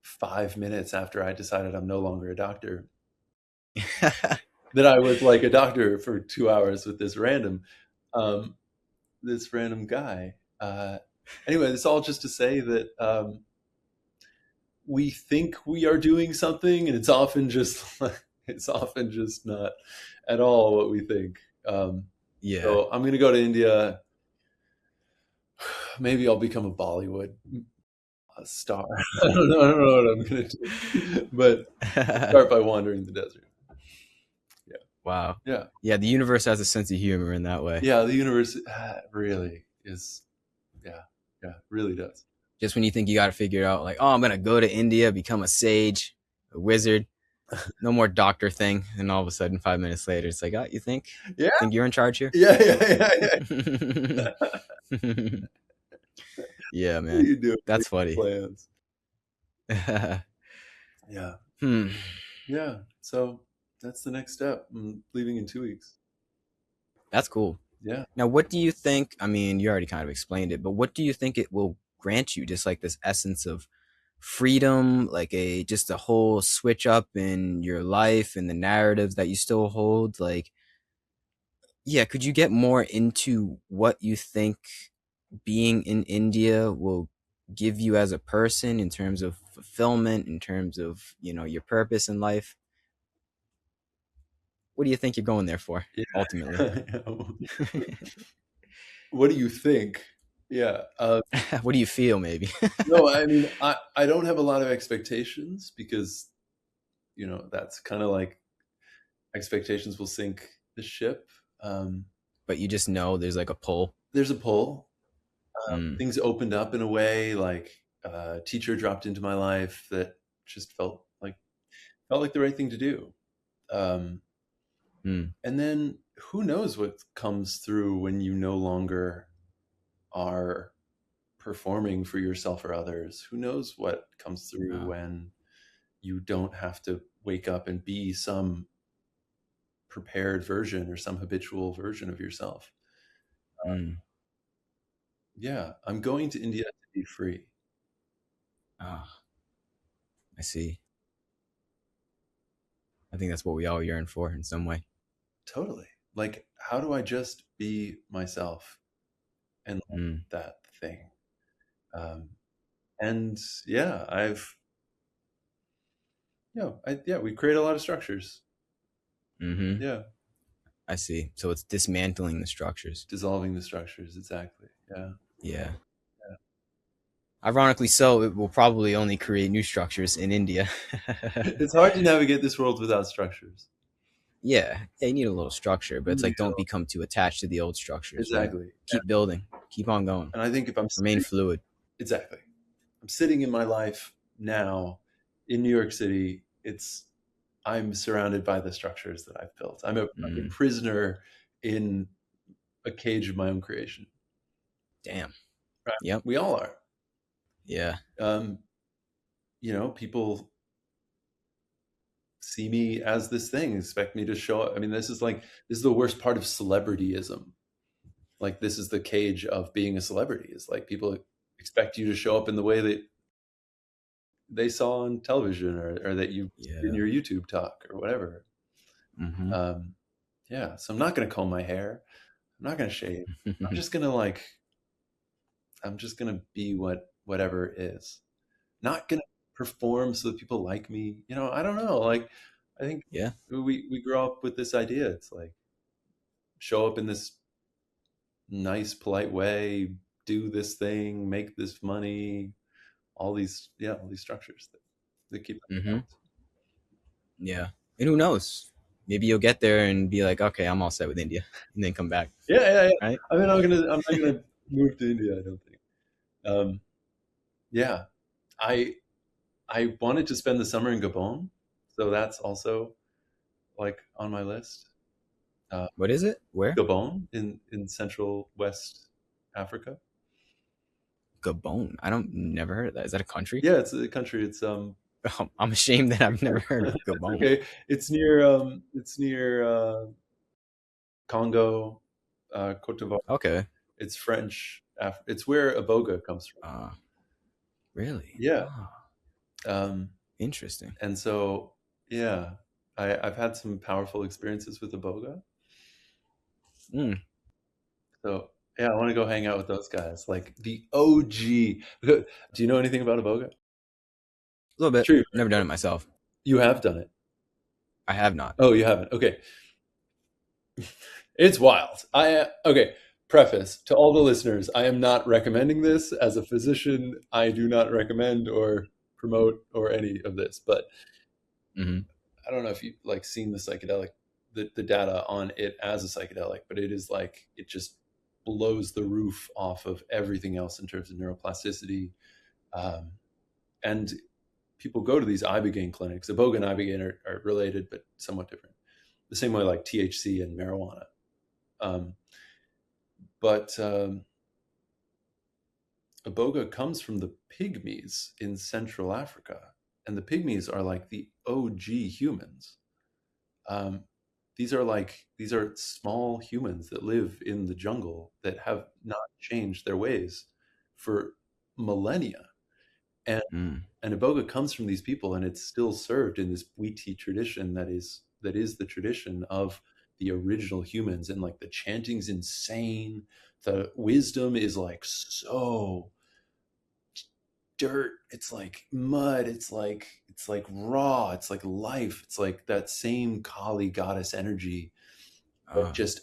5 minutes after I decided I'm no longer a doctor that I was like a doctor for 2 hours with um, this random guy. Anyway, this all just to say that we think we are doing something, and it's often just it's often just not at all what we think. Yeah. So I'm going to go to India. Maybe I'll become a Bollywood star. I don't know what I'm going to do, but start by wandering the desert. Yeah, Wow. yeah, Yeah, the universe has a sense of humor in that way. yeah. The universe really is. Yeah, yeah, really does. Just when you think you got to figure it out, like, oh, I'm gonna go to India, become a sage, a wizard, no more doctor thing, and all of a sudden, 5 minutes later, it's like, oh, you Yeah, think you're in charge here? yeah, yeah, yeah. Yeah, What are man, you doing? that's Making funny. plans. Yeah, Hmm. yeah. So that's the next step. I'm leaving in 2 weeks. That's cool. Yeah. Now, what do you think? I mean, you already kind of explained it, but what do you think it will grant you? Just like this essence of freedom, like a just a whole switch up in your life and the narratives that you still hold. Like, yeah, could you get more into what you think being in India will give you as a person in terms of fulfillment, in terms of, your purpose in life? What do you think you're going there for ultimately? Yeah. What do you think? Yeah. What do you feel maybe? No, I mean, I don't have a lot of expectations because, that's kind of like expectations will sink the ship. Um, But you just know there's like a pull. there's a pull. Mm, Things opened up in a way, like a teacher dropped into my life that just felt like the right thing to do. Um, mm, and then who knows what comes through when you no longer are performing for yourself or others? Who knows what comes through uh, when you don't have to wake up and be some prepared version or some habitual version of yourself? mm, Yeah, I'm going to India to be free. I see. I think that's what we all yearn for in some way. Totally. Like, how do I just be myself and Mm, that thing? Um, and yeah, we create a lot of structures. mm-hmm. Yeah, I see. So it's dismantling the structures. dissolving the structures. Exactly. Yeah. Yeah. Ironically so, it will probably only create new structures in India. It's hard to navigate this world without structures. Yeah, they need a little structure, but You it's need like don't a- become too attached to the old structures, right? Exactly. Keep building, keep on going, And I think if I'm remain sitting, fluid. exactly, I'm sitting in my life now in New York City, I'm surrounded by the structures that I've built. I'm a Mm, prisoner in a cage of my own creation. damn. Right. Yep. We all are. Yeah. Um, people see me as this thing, expect me to show up. I mean, this is the worst part of celebrityism. Like, this is the cage of being a celebrity. It's like people expect you to show up in the way that they saw on television, or that you see in Yeah. your YouTube talk or whatever. Mm-hmm. Um, yeah. So I'm not going to comb my hair. I'm not going to shave. I'm just going to be whatever is. Not going to perform so that people like me. I don't know. Like, I think Yeah. we grow up with this idea. It's like, show up in this nice, polite way, do this thing, make this money, all these structures that keep. Mm-hmm. Yeah. And who knows? Maybe you'll get there and be like, okay, I'm all set with India, and then come back, Yeah, yeah, yeah. right? I mean, I'm not gonna move to India. I don't think. Um, yeah, I I wanted to spend the summer in Gabon, so that's also like on my list. Uh, What is it? Where? Gabon in Central West Africa. Gabon. I don't never heard of that. Is that a country? Yeah, it's a country. It's I'm ashamed that I've never heard of it's Gabon. okay. It's near Congo, Cote d'Ivoire. Okay. It's French. It's where Iboga comes from. Uh, really? Yeah. Oh, Um, interesting. and so, yeah, I've had some powerful experiences with Iboga. Mm, So, yeah, I want to go hang out with those guys, like the OG. Do you know anything about Iboga? a little bit. Sure, Never done it myself. you have done it. I have not. Oh, you haven't. Okay. It's wild. Okay. Preface to all the listeners: I am not recommending this as a physician. I do not recommend or promote or any of this. But Hmm. I don't know if you've like seen the data on it as a psychedelic, but it is like it just blows the roof off of everything else in terms of neuroplasticity. Um, and people go to these ibogaine clinics. Iboga and ibogaine are related, but somewhat different. The same way like THC and marijuana. Um, but Iboga comes from the Pygmies in Central Africa, and the Pygmies are like the OG humans. Um, these are small humans that live in the jungle that have not changed their ways for millennia. And Mm. iboga comes from these people, and it's still served in this Witi tradition that is the tradition of the original humans. And like the chanting's insane, the wisdom is like so dirt, it's like mud, it's like raw, it's like life, it's like that same Kali goddess energy, but Uh. just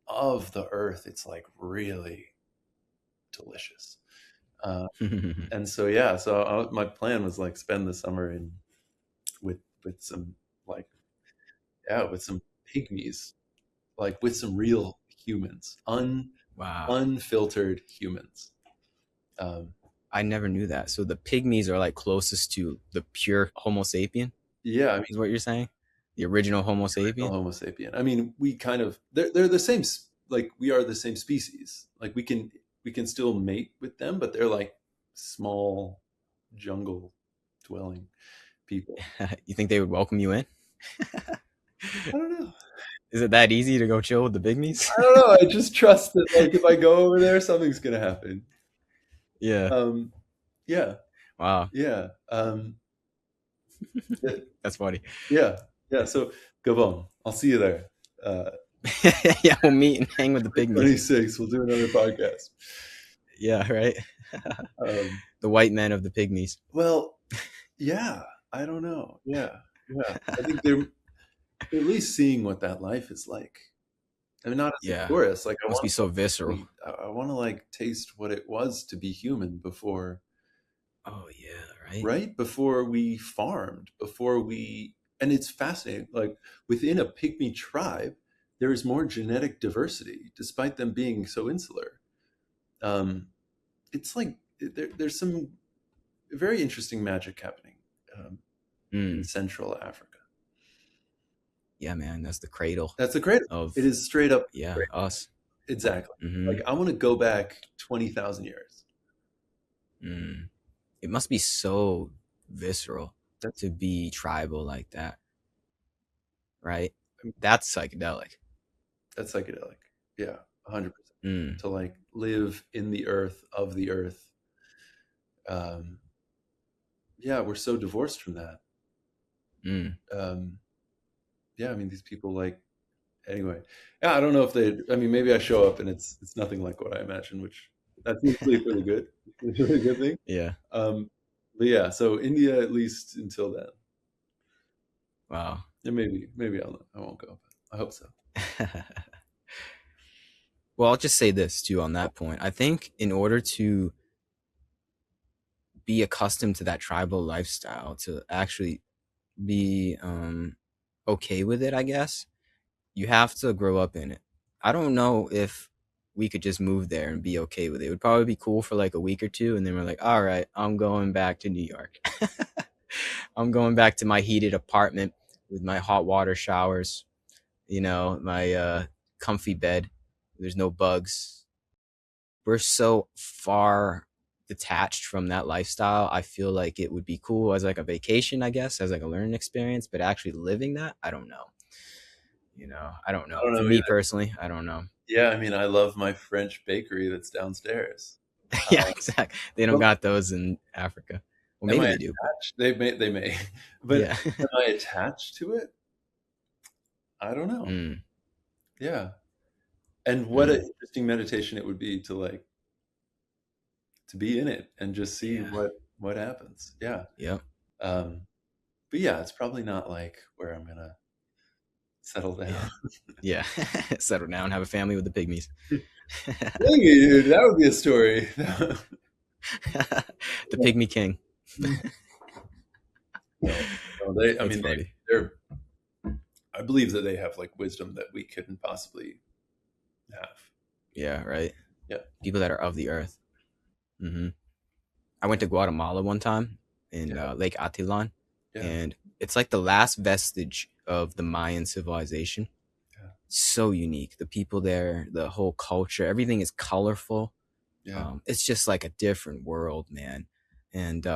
of the earth. It's like really delicious. And so yeah, so my plan was like spend the summer in with some like yeah, with some pygmies, like with some real humans, Wow. unfiltered humans. Um, I never knew that. So the pygmies are like closest to the pure Homo sapien, yeah, I mean, is what you're saying? The original Homo original sapien? Homo sapien. I mean, we kind of they're the same. Like we are the same species. Like we can still mate with them, but they're like small jungle dwelling people. You think they would welcome you in? I don't know. Is it that easy to go chill with the pygmies? I don't know. I just trust that like if I go over there, something's gonna happen. Yeah. Um, yeah, Wow. yeah, th- That's funny. yeah, yeah. So Gabon, I'll see you there. Uh, Yeah, we'll meet and hang with the pygmies. 26. We'll do another podcast. Yeah, right. Um, The white men of the pygmies. well, yeah. I don't know. Yeah, yeah. I think they're at least seeing what that life is like. I mean, not as a Yeah. tourist. Like I Must be want so something visceral. sweet. I want to like taste what it was to be human before, Oh yeah, right? right? Before we farmed, before we, and it's fascinating. Like within a pygmy tribe, there is more genetic diversity, despite them being so insular. Um, it's like there's some very interesting magic happening um, in Mm. Central Africa. Yeah, man, that's the cradle That's a great. It of is straight up yeah, great. us. Exactly. Like Mm-hmm. I want to go back 20,000 years. Mm. It must be so visceral That's to be tribal like that, right? That's psychedelic. that's psychedelic. Yeah, 100%. Mm. To like live in the earth, of the earth. Um, yeah, we're so divorced from that. Mm. Um, yeah, I mean these people like anyway. Yeah, I don't know if they. I mean, maybe I show up and it's nothing like what I imagined, which that's usually for the good. It's really a good thing. Yeah. But yeah, so India at least until then, Wow. and maybe I won't go. But I hope so. Well, I'll just say this too on that point. I think in order to be accustomed to that tribal lifestyle, to actually be okay with it, I guess, you have to grow up in it. I don't know if we could just move there and be okay with it. It would probably be cool for like a week or two, and then we're like, all right, I'm going back to New York. I'm going back to my heated apartment with my hot water showers, my comfy bed. There's no bugs. We're so far detached from that lifestyle. I feel like it would be cool as like a vacation, I guess, as like a learning experience, but actually living that, I don't know. I don't I know. don't For know me either. personally, I don't know. Yeah, I mean, I love my French bakery that's downstairs. Yeah, Uh, exactly. They don't but got those in Africa. Well, am maybe I they do, but attached? They may, but yeah. am I attached to it? I don't know. Mm, Yeah, and what an mm, interesting meditation it would be to like to be in it and just see yeah. what happens. Yeah. Yep. Um, but yeah, it's probably not like where I'm gonna settle down. Yeah. Yeah. Settle down, have a family with the pygmies. Dang it, dude, that would be a story. The pygmy king. No, no, they. I That's mean, funny. they're. I believe that they have like wisdom that we couldn't possibly have. Yeah, right. Yeah, People that are of the earth. Hmm. I went to Guatemala one time in yeah, Lake Atilan, yeah, and it's like the last vestige of the Mayan civilization. yeah, So unique. The people there, the whole culture, everything is colorful. yeah. It's just like a different world, man. And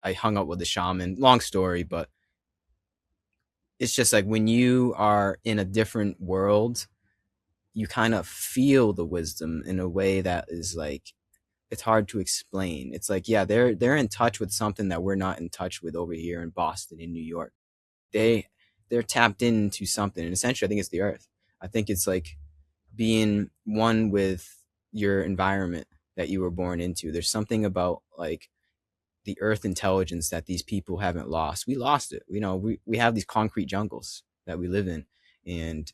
I hung out with the shaman. Long story, but it's just like when you are in a different world, you kind of feel the wisdom in a way that is like it's hard to explain. It's like, yeah, they're in touch with something that we're not in touch with over here in Boston, in New York. They they're tapped into something, and essentially, I think it's the earth. I think it's like being one with your environment that you were born into. There's something about like the earth intelligence that these people haven't lost. We lost it. You know, we have these concrete jungles that we live in and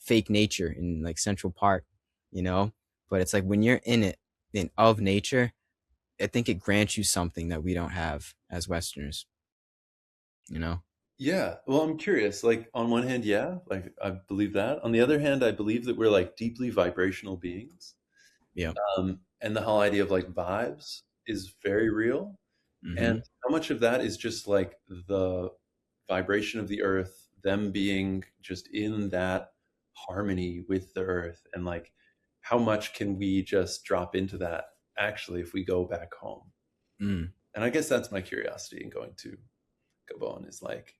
fake nature in like Central Park, you know? But it's like when you're in it and of nature, I think it grants you something that we don't have as Westerners, you know? Yeah. Well, I'm curious. Like on one hand, yeah, like I believe that. On the other hand, I believe that we're like deeply vibrational beings. Yeah. And the whole idea of like vibes is very real. And Mm-hmm. how much of that is just like the vibration of the earth, them being just in that harmony with the earth, and like how much can we just drop into that actually if we go back home? Mm. And I guess that's my curiosity in going to Gabon is like,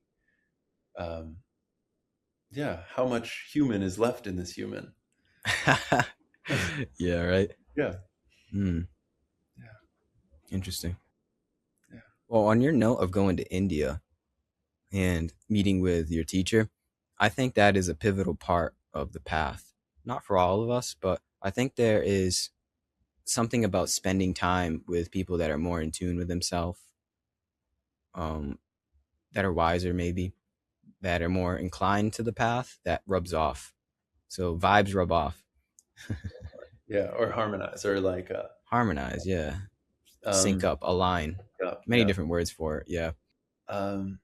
um, yeah, how much human is left in this human? Yeah, right. Yeah, Mm. yeah, Interesting. yeah, Well, on your note of going to India and meeting with your teacher, I think that is a pivotal part of the path. Not for all of us, but I think there is something about spending time with people that are more in tune with themselves, um, that are wiser, maybe, that are more inclined to the path that rubs off. So vibes rub off. yeah. Or harmonize, or like, Harmonize, yeah. Sync um, up, align. yeah, Many yeah. different words for it, yeah. Um,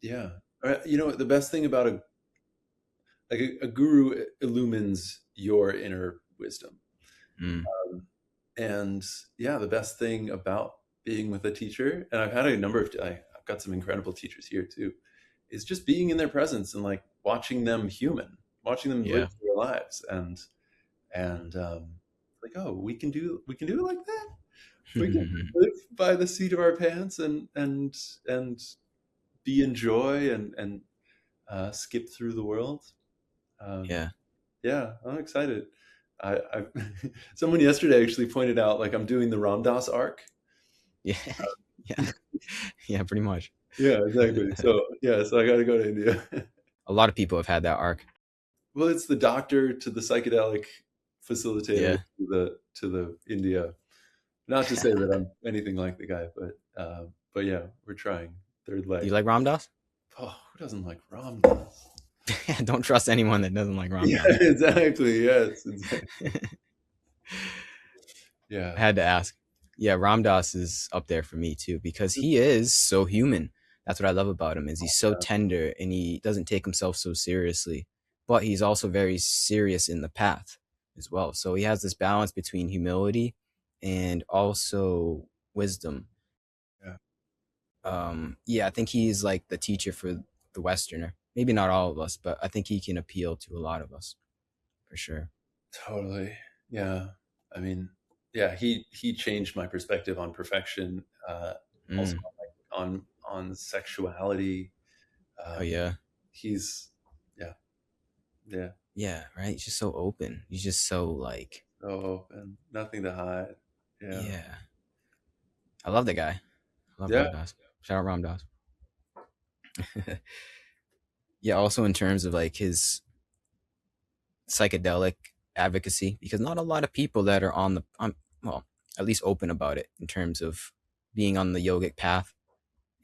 yeah. You know, the best thing about a guru illumines your inner wisdom. Mm, And yeah, the best thing about being with a teacher, and I've had a number of, I've got some incredible teachers here too, is just being in their presence and like watching them human, watching them live yeah. their lives, and like, oh, we can do it like that. We can live by the seat of our pants and be in joy and skip through the world. Um, Yeah. yeah, I'm excited. I someone yesterday actually pointed out like I'm doing the Ram Dass arc. Yeah. Yeah. Yeah, pretty much. Yeah, exactly. So yeah, so I got to go to India. A lot of people have had that arc. Well, it's the doctor to the psychedelic facilitator Yeah. to the India. Not to say that I'm anything like the guy, but yeah, we're trying. Third Do you leg. like Ramdas? Oh, who doesn't like Ram Dass? Don't trust anyone that doesn't like Yeah, Ramdas. exactly. Yes, exactly. I Yeah. had to ask. Yeah, Ramdas is up there for me too because he is so human. That's what I love about him is he's so tender and he doesn't take himself so seriously, but he's also very serious in the path as well. So he has this balance between humility and also wisdom. Yeah. Yeah, I think he's like the teacher for the Westerner. Maybe not all of us, but I think he can appeal to a lot of us for sure. Totally. Yeah. I mean, yeah, he changed my perspective on perfection, also Mm. on sexuality. Oh Um, yeah. he's yeah, yeah, Yeah, right. He's just so open. He's just so like, so open, nothing to hide. Yeah. yeah. I love the guy. I love Yeah. Ramdas. Shout out Ramdas. Yeah, also in terms of like his psychedelic advocacy, because not a lot of people that are well, at least open about it in terms of being on the yogic path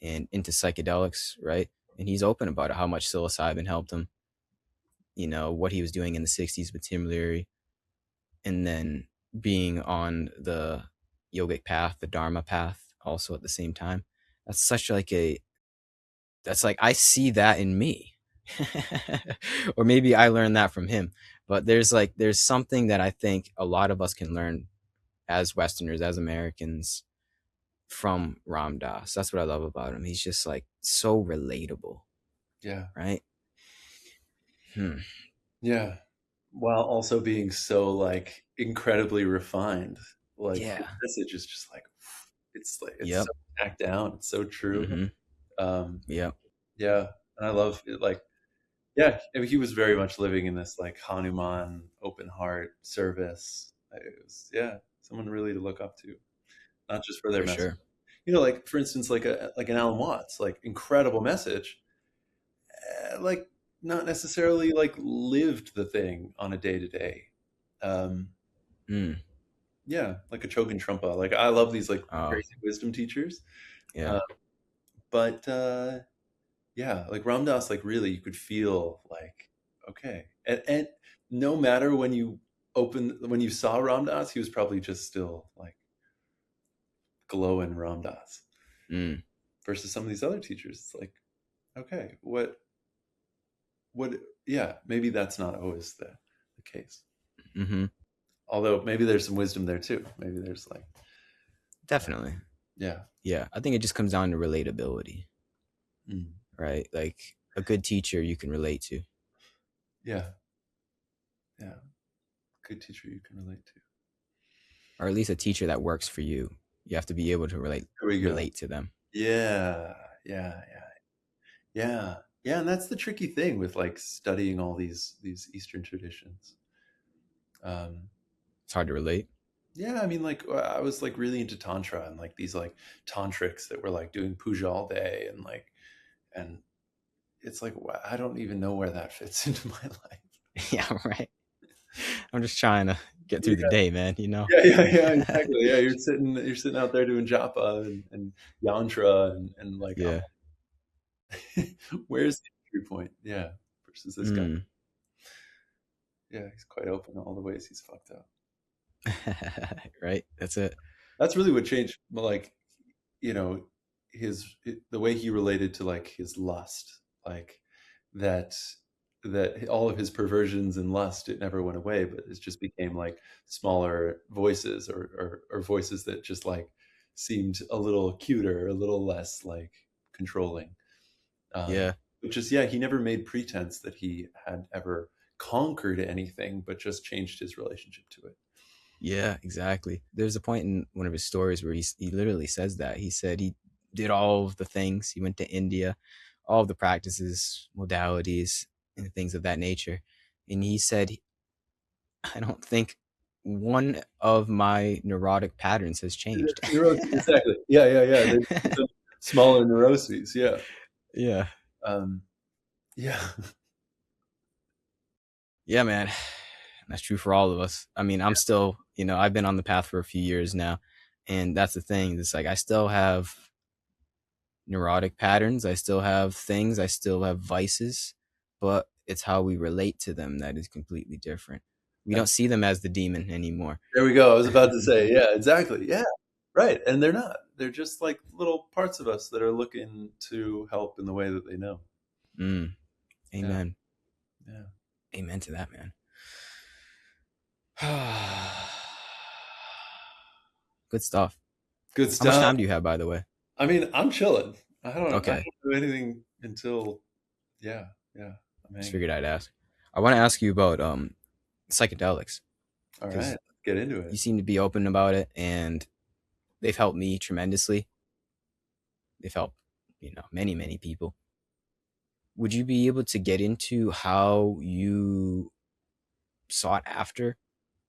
and into psychedelics, right? And he's open about it, how much psilocybin helped him, you know, what he was doing in the 60s with Tim Leary, and then being on the yogic path, the Dharma path, also at the same time. That's such like a that's like I see that in me. Or maybe I learned that from him. But there's something that I think a lot of us can learn as Westerners, as Americans, from Ram Dass. That's what I love about him. He's just like so relatable, Yeah. right? Hmm. Yeah. While also being so like incredibly refined. Like his Yeah. message is just like it's so Yep. packed down. It's so true. Mm-hmm. Um, Yeah, yeah, and I love it. Like, yeah, I mean, he was very much living in this like Hanuman open heart service. It was, yeah, someone really to look up to, not just for their for message. sure. Like for instance, like an Alan Watts, like incredible message, like not necessarily like lived the thing on a day to day. Mm. Yeah, like a Chogan Trumpa. Like I love these like Oh, crazy wisdom teachers, yeah. uh, but yeah, like Ram Dass, like really, you could feel like okay, and no matter when you saw Ram Dass, he was probably just still like glowing Ram Dass. Mm. Versus some of these other teachers, it's like okay, what? Yeah, maybe that's not always the case. Hmm. Although maybe there's some wisdom there too. Maybe there's like Definitely. yeah, Yeah, I think it just comes down to relatability, mm, right? Like a good teacher you can relate to, yeah, yeah. Good teacher you can relate to. or at least a teacher that works for you. You have to be able to Here we go. relate to them. Yeah, yeah, yeah, yeah, yeah. And that's the tricky thing with like studying all these Eastern traditions. Um, It's hard to relate. yeah, I mean, like I was like really into tantra and like these like tantrics that were like doing puja all day and like and it's like I don't even know where that fits into my life. Yeah, right. I'm just trying to get through the Yeah, day, man, you know? yeah, yeah, yeah, exactly. Yeah, you're sitting out there doing japa and yantra and like Yeah. where's the entry point? Yeah, versus this guy. Mm. Yeah, he's quite open all the ways he's fucked up. Right? That's it. That's really what changed. Like, you know, the way he related to like his lust, like that that all of his perversions and lust, it never went away, but it just became like smaller voices or voices that just like seemed a little cuter, a little less like controlling. Yeah. Which is, yeah, he never made pretense that he had ever conquered anything, but just changed his relationship to it. Yeah, exactly. There's a point in one of his stories where he literally says that. He said he did all of the things. He went to India, all of the practices, modalities, and things of that nature. And he said, I don't think one of my neurotic patterns has changed. Exactly. Yeah, yeah, yeah. There's some smaller neuroses. Yeah. Yeah. Um, yeah. Yeah, man. That's true for all of us. I mean, I'm still, I've been on the path for a few years now. And that's the thing. It's like I still have neurotic patterns. I still have things. I still have vices, but it's how we relate to them that is completely different. We don't That's, see them as the demon anymore. there we go. I was about to say, yeah, exactly. Yeah. Right. And they're not. They're just like little parts of us that are looking to help in the way that they know. Mm, Yeah. amen. Yeah. Amen to that, man. Good stuff. Good How much stuff. time do you have, by the way? I mean, I'm chilling. I Okay. don't do anything until yeah, yeah. I'm Just hanging. figured I'd ask. I want to ask you about psychedelics All right. because Let's get into you it. seem to be open about it, and they've helped me tremendously. They've helped, many, many people. Would you be able to get into how you sought after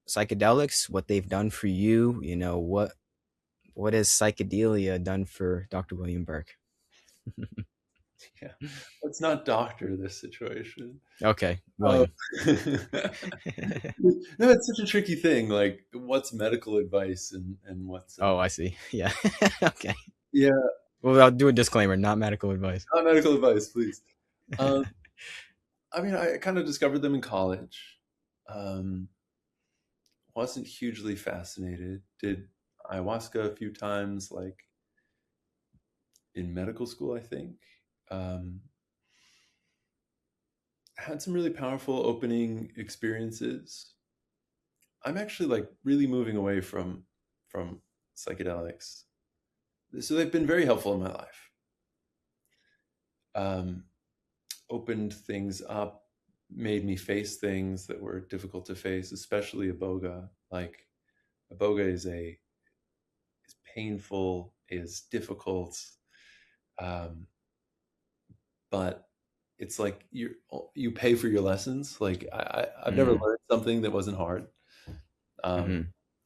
psychedelics, what they've done for you? What has psychedelia done for Dr. William Berk? Yeah. Let's not doctor this situation. Okay, Uh, William. no, it's such a tricky thing. Like, what's medical advice and what's Oh, I see. Yeah. Okay. yeah, Well, I'll do a disclaimer, not medical advice. not medical advice, please. Um, I mean, I kind of discovered them in college. Um, wasn't hugely fascinated. Did ayahuasca a few times, like in medical school, I think. Um, had some really powerful opening experiences. I'm actually like really moving away from psychedelics. So they've been very helpful in my life. Um, Opened things up, made me face things that were difficult to face, especially iboga. Like iboga is painful, is difficult. Um, but it's like you pay for your lessons. Like I've never Mm. learned something that wasn't hard. Um, Mm-hmm.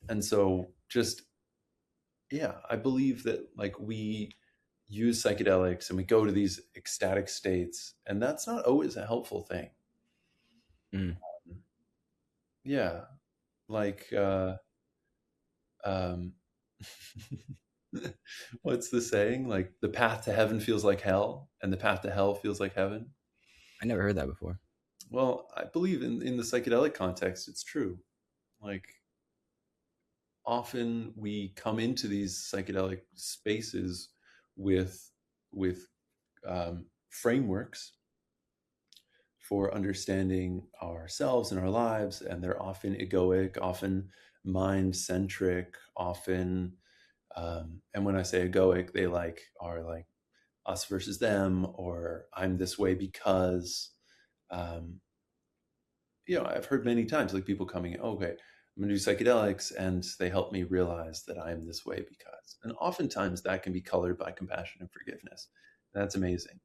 and so just, yeah, I believe that like we use psychedelics and we go to these ecstatic states, and that's not always a helpful thing. Mm. Yeah, like um, what's the saying? Like the path to heaven feels like hell, and the path to hell feels like heaven. I never heard that before. Well, I believe in the psychedelic context, it's true. Like often we come into these psychedelic spaces with with frameworks for understanding ourselves and our lives, and they're often egoic, often mind centric, often. And when I say egoic, they like are like us versus them, or I'm this way because. Um, I've heard many times like people coming, in, oh, okay, I'm gonna do psychedelics, and they help me realize that I am this way because. And oftentimes that can be colored by compassion and forgiveness. That's amazing.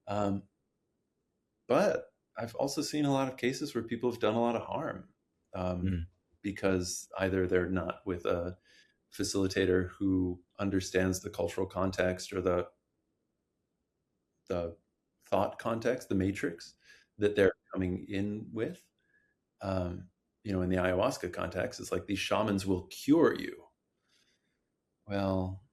Um, but I've also seen a lot of cases where people have done a lot of harm, um, Mm. because either they're not with a facilitator who understands the cultural context or the thought context, the matrix that they're coming in with. Um, in the ayahuasca context, it's like these shamans will cure you. Well,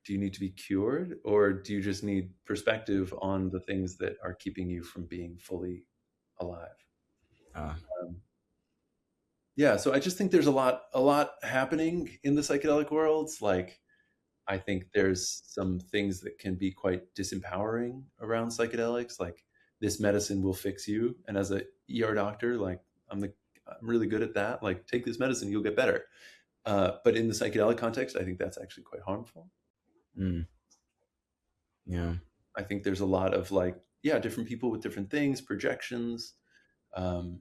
do you need to be cured, or do you just need perspective on the things that are keeping you from being fully alive? Uh, Um, yeah, so I just think there's a lot happening in the psychedelic worlds. Like, I think there's some things that can be quite disempowering around psychedelics. Like, this medicine will fix you, and as a ER doctor, like I'm really good at that. Like, take this medicine, you'll get better. But in the psychedelic context, I think that's actually quite harmful. mm. Yeah. I think there's a lot of like, yeah, different people with different things, projections. Um,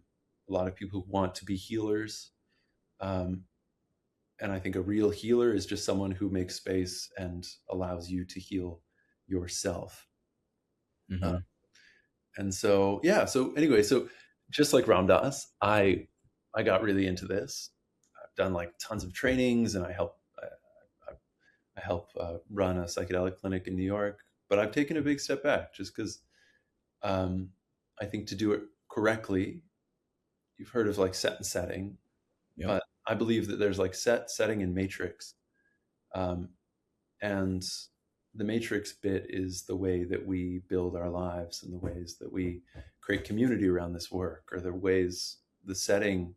a lot of people who want to be healers. Um, and I think a real healer is just someone who makes space and allows you to heal yourself. Uh, Mm-hmm. and so, yeah. So anyway, so just like Ram Dass, I got really into this. I've done like tons of trainings, and I help run a psychedelic clinic in New York. But I've taken a big step back just because um, I think to do it correctly, you've heard of like set and setting, Yep. but I believe that there's like set, setting, and matrix. Um, and the matrix bit is the way that we build our lives and the ways that we create community around this work, or the ways the setting,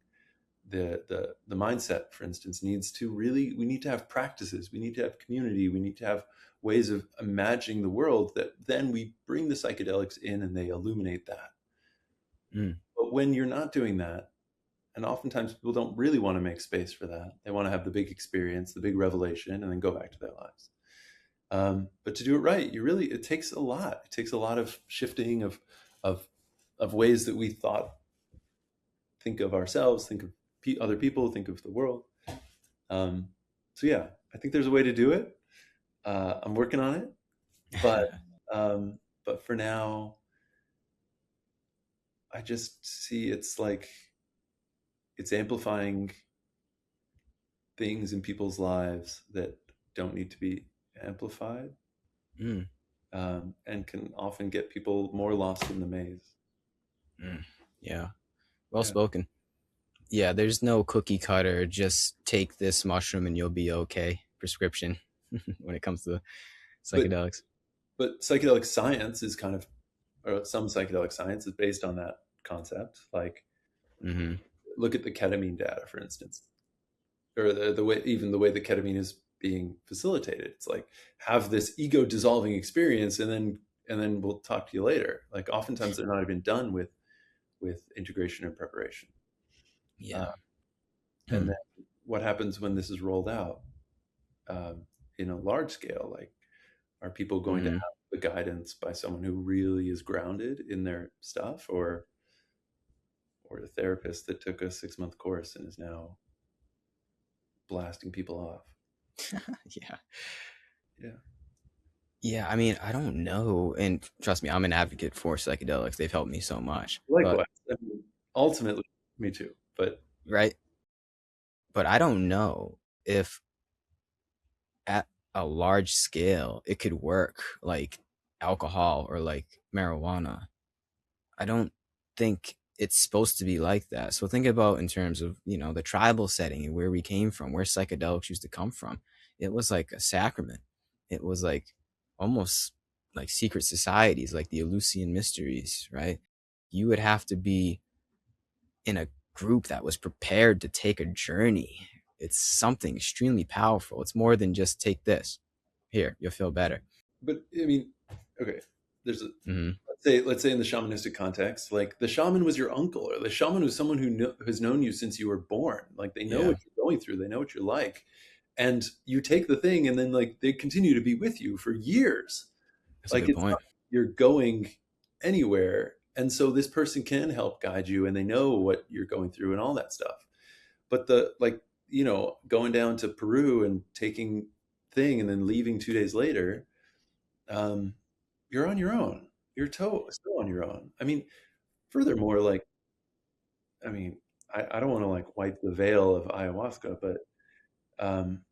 the mindset, for instance, needs to really, we need to have practices, we need to have community, we need to have ways of imagining the world that then we bring the psychedelics in and they illuminate that. Mm. But when you're not doing that, and oftentimes people don't really want to make space for that, they want to have the big experience, the big revelation, and then go back to their lives. But to do it right, it takes a lot. It takes a lot of shifting of of ways that we think of ourselves, think of other people, think of the world. Um, so yeah, I think there's a way to do it. I'm working on it, but um, but for now, I just see it's like it's amplifying things in people's lives that don't need to be amplified, Mm. and can often get people more lost in the maze. Mm. Yeah. Well Yeah, spoken. Yeah, there's no cookie cutter, just take this mushroom and you'll be okay prescription when it comes to but psychedelics. psychedelic science is kind of, or some psychedelic science is based on that concept. Like, Mm-hmm. look at the ketamine data, for instance, or the way, even the way the ketamine is being facilitated. It's like, have this ego dissolving experience, and then we'll talk to you later. Like, oftentimes they're not even done with integration and preparation. Yeah. Uh, and Hmm. then what happens when this is rolled out, in a large scale? Like, are people going to Mm-hmm. have the guidance by someone who really is grounded in their stuff, or the therapist that took a 6-month course and is now blasting people off? Yeah. Yeah. Yeah, I mean, I don't know. And trust me, I'm an advocate for psychedelics. They've helped me so much. But Likewise, I mean, ultimately, me too. But right, but I don't know if at a large scale it could work like alcohol or like marijuana. I don't think it's supposed to be like that. So think about in terms of, the tribal setting and where we came from, where psychedelics used to come from. It was like a sacrament. It was like almost like secret societies, like the Eleusinian mysteries, right? You would have to be in a group that was prepared to take a journey. It's something extremely powerful. It's more than just take this. Here, you'll feel better. I mean, okay, there's a Hmm. let's say in the shamanistic context, like the shaman was your uncle, or the shaman was someone has known you since you were born. Like they know Yeah, what you're going through, they know what you're like, and you take the thing, and then like they continue to be with you for years. that's a Like good it's point. not you're going anywhere, and so this person can help guide you, and they know what you're going through and all that stuff. But the like going down to Peru and taking thing and then leaving 2 days later, um, you're on your own. You're still on your own. I mean, furthermore, like, I mean, I don't want to like wipe the veil of ayahuasca, but um,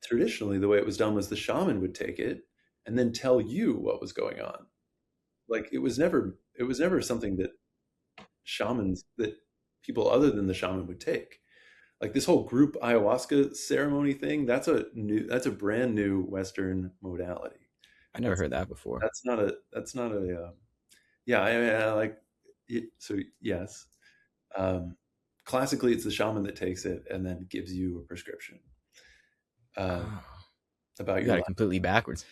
traditionally, the way it was done was the shaman would take it and then tell you what was going on. Like, it was never something that people other than the shaman would take. Like this whole group ayahuasca ceremony thing, that's a brand new Western modality. I never That's heard that before. that's not a yeah, I like it. So yes, um, classically, it's the shaman that takes it and then gives you a prescription uh, Oh, about you your got it life. completely backwards.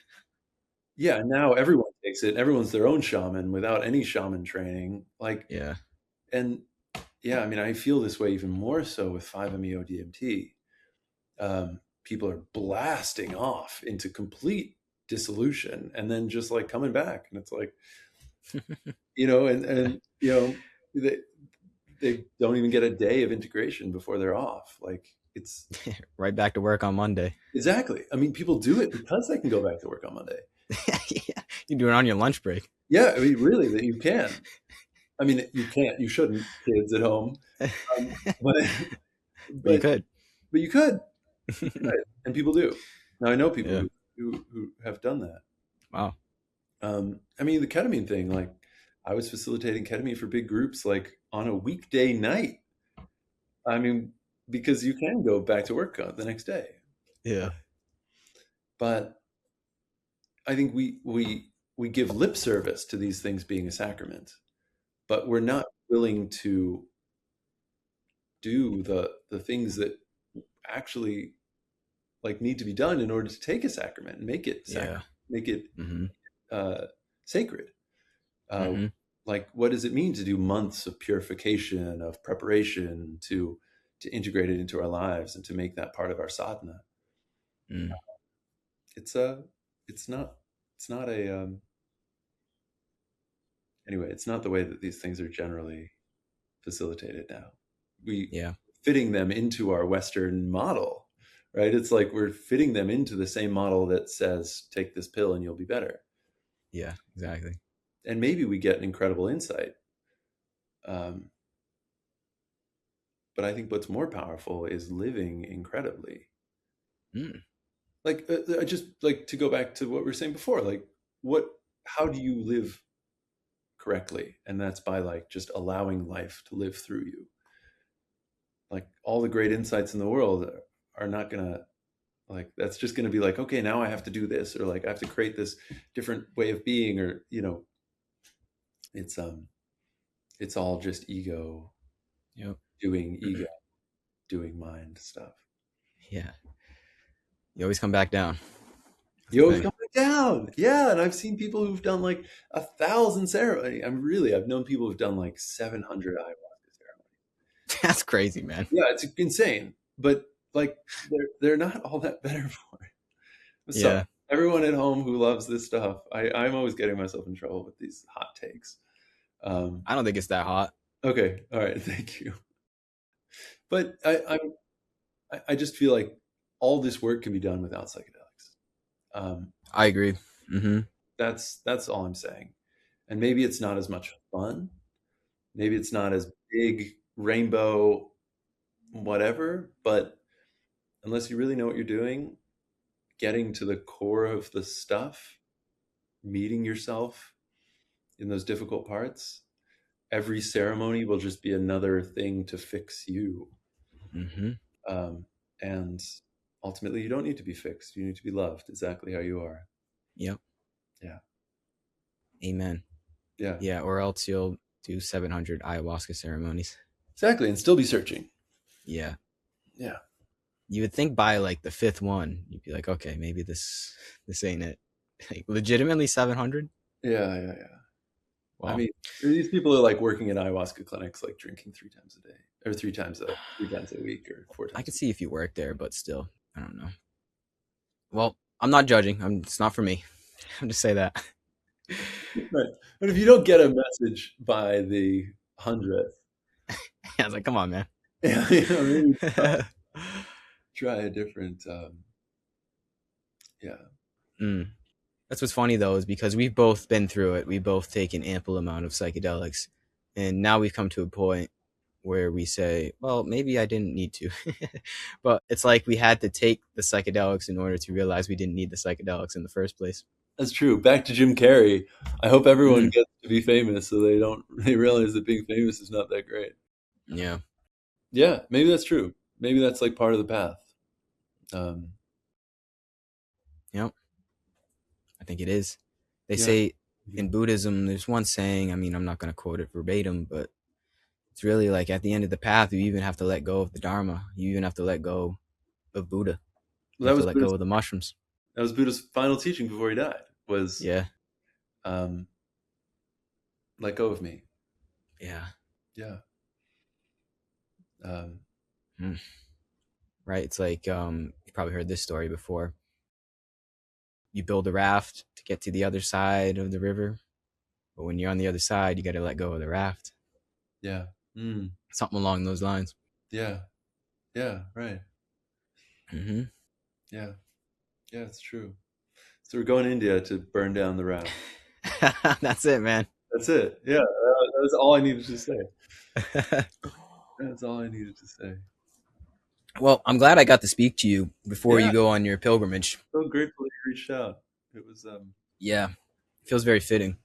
Yeah, and now everyone takes it. Everyone's their own shaman without any shaman training. Like, Yeah. and yeah, I mean, I feel this way even more so with 5-MeO DMT. People are blasting off into complete dissolution and then just like coming back, and it's like and they they don't even get a day of integration before they're off. Like it's Right back to work on Monday. exactly. I mean, people do it because they can go back to work on Monday. Yeah, you do it on your lunch break. Yeah, I mean, really, that you can. I mean, you can't. You shouldn't. Kids at home, but But you but could. but you could, and people do. Now I know people Yeah. who have done that. Wow. I mean, the ketamine thing. Like, I was facilitating ketamine for big groups, like on a weekday night. I mean, because you can go back to work the next day, Yeah. but I think we give lip service to these things being a sacrament, but we're not willing to do the things that actually like need to be done in order to take a sacrament and Yeah. make it Hmm. uh, sacred. Uh, Hmm. like, what does it mean to do months of purification, of preparation to integrate it into our lives and to make that part of our sadhana? Mm. It's a, it's not, it's not a anyway. It's not the way that these things are generally facilitated now. We Yeah. fitting them into our Western model, right? It's like we're fitting them into the same model that says, take this pill and you'll be better. Yeah. Exactly. And maybe we get an incredible insight. Um, but I think what's more powerful is living incredibly. Mm. Like, I just like to go back to what we were saying before. Like, how do you live correctly? And that's by like just allowing life to live through you. Like, all the great insights in the world are not gonna like that's just going to be like, okay, now I have to do this, or like I have to create this different way of being, or it's it's all just Yep. ego doing mind stuff. Yeah. You always come back down. That's You the always thing. come back down. Yeah, and I've seen people who've done like 1,000 ceremonies. I've known people who've done like 700 ayahuasca ceremonies. That's crazy, man. Yeah, it's insane, but like they're not all that better for it. So Yeah. everyone at home who loves this stuff, I'm always getting myself in trouble with these hot takes. um I don't think it's that hot. Okay, all right, thank you. But I just feel like all this work can be done without psychedelics. I agree. Hmm. That's all I'm saying. And maybe it's not as much fun. Maybe it's not as big rainbow whatever, but unless you really know what you're doing, getting to the core of the stuff, meeting yourself in those difficult parts, every ceremony will just be another thing to fix you. Hmm. Um, and ultimately, you don't need to be fixed. You need to be loved exactly how you are. Yep. Yeah. Amen. Yeah. Yeah. Or else you'll do 700 ayahuasca ceremonies. Exactly. And still be searching. Yeah. Yeah. You would think by like the fifth one, you'd be like, okay, maybe this ain't it. Like, legitimately 700. Yeah. Yeah. Yeah. I Well, mean, these people are like working in ayahuasca clinics, like drinking 3 times a day, or 3 times a week, or four I times could a see if you work there, but still, I don't know. Well, I'm not judging. It's not for me. I'm just say that. week. Right. But if you don't get a message by the 100th, I was like, come on, man. maybe try a different. Yeah, Mm. That's what's funny though, is because we've both been through it. We've both taken ample amount of psychedelics, and now we've come to a point where we say, well, maybe I didn't need to. But it's like we had to take the psychedelics in order to realize we didn't need the psychedelics in the first place. that's true. Back to Jim Carrey. I hope everyone Mm. gets to be famous so they realize that being famous is not that great. Yeah. Yeah, maybe that's true. Maybe that's like part of the path. Um, Yep. I think it is. They yeah, say in Buddhism, there's one saying, I mean, I'm not going to quote it verbatim, but it's really like at the end of the path, you even have to let go of the Dharma. You even have to let go of Buddha. You well, have to let go of the mushrooms. that was Buddha's final teaching before he died. Was Yeah. um, let go of me. Yeah. Yeah. Um, Mm. Right. It's like, you probably heard this story before. You build a raft to get to the other side of the river, but when you're on the other side, you got to let go of the raft. yeah. Mm, Something along those lines. yeah. Yeah. Right. Hmm. Yeah. Yeah. It's true. So we're going to India to burn down the raft. That's it, man. That's it. Yeah. That's all I needed to say. That's all I needed to say. Well, I'm glad I got to speak to you before Yeah. you go on your pilgrimage. So grateful you reached out. It was, Yeah, it feels very fitting.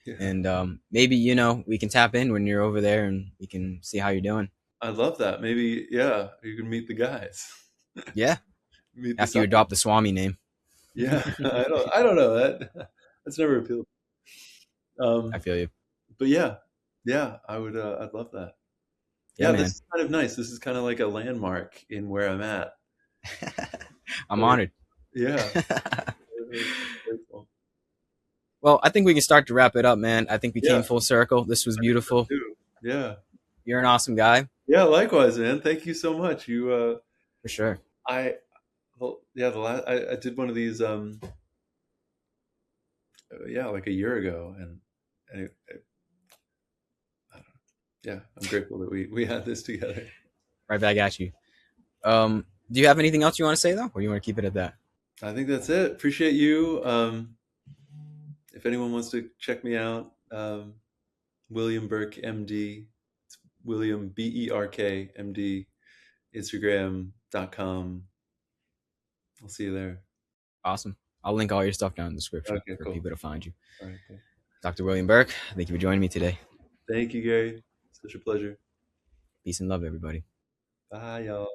yeah. And maybe, we can tap in when you're over there and we can see how you're doing. I love that. Maybe, yeah, you can meet the guys, Yeah, meet the after you side. adopt the Swami name. Yeah. I don't know that. That's never appealed. I Um, feel you. but yeah, yeah, I'd love that. Yeah, Yeah, this man. is kind of nice. This is kind of like a landmark in where I'm at. I'm So honored. yeah, grateful. Well, I think we can start to wrap it up, man. I think we came Yeah, full circle. This was I think so beautiful. too. Yeah, You're an awesome guy, yeah. Likewise, man. Thank you so much. for sure. I, well, yeah, I did one of these, yeah, like a year ago, and I don't know. Yeah, I'm grateful that we had this together. Right back at you. Do you have anything else you want to say, though? Or you want to keep it at that? I think that's it. Appreciate you. If anyone wants to check me out, William Berk, MD. It's William Berk, MD. Instagram.com. I'll see you there. Awesome. I'll link all your stuff down in the description Okay, for cool. people to find you. All right, cool. Dr. William Burke, thank you for joining me today. Thank you, Gary. Such a pleasure. Peace and love, everybody. Bye, y'all.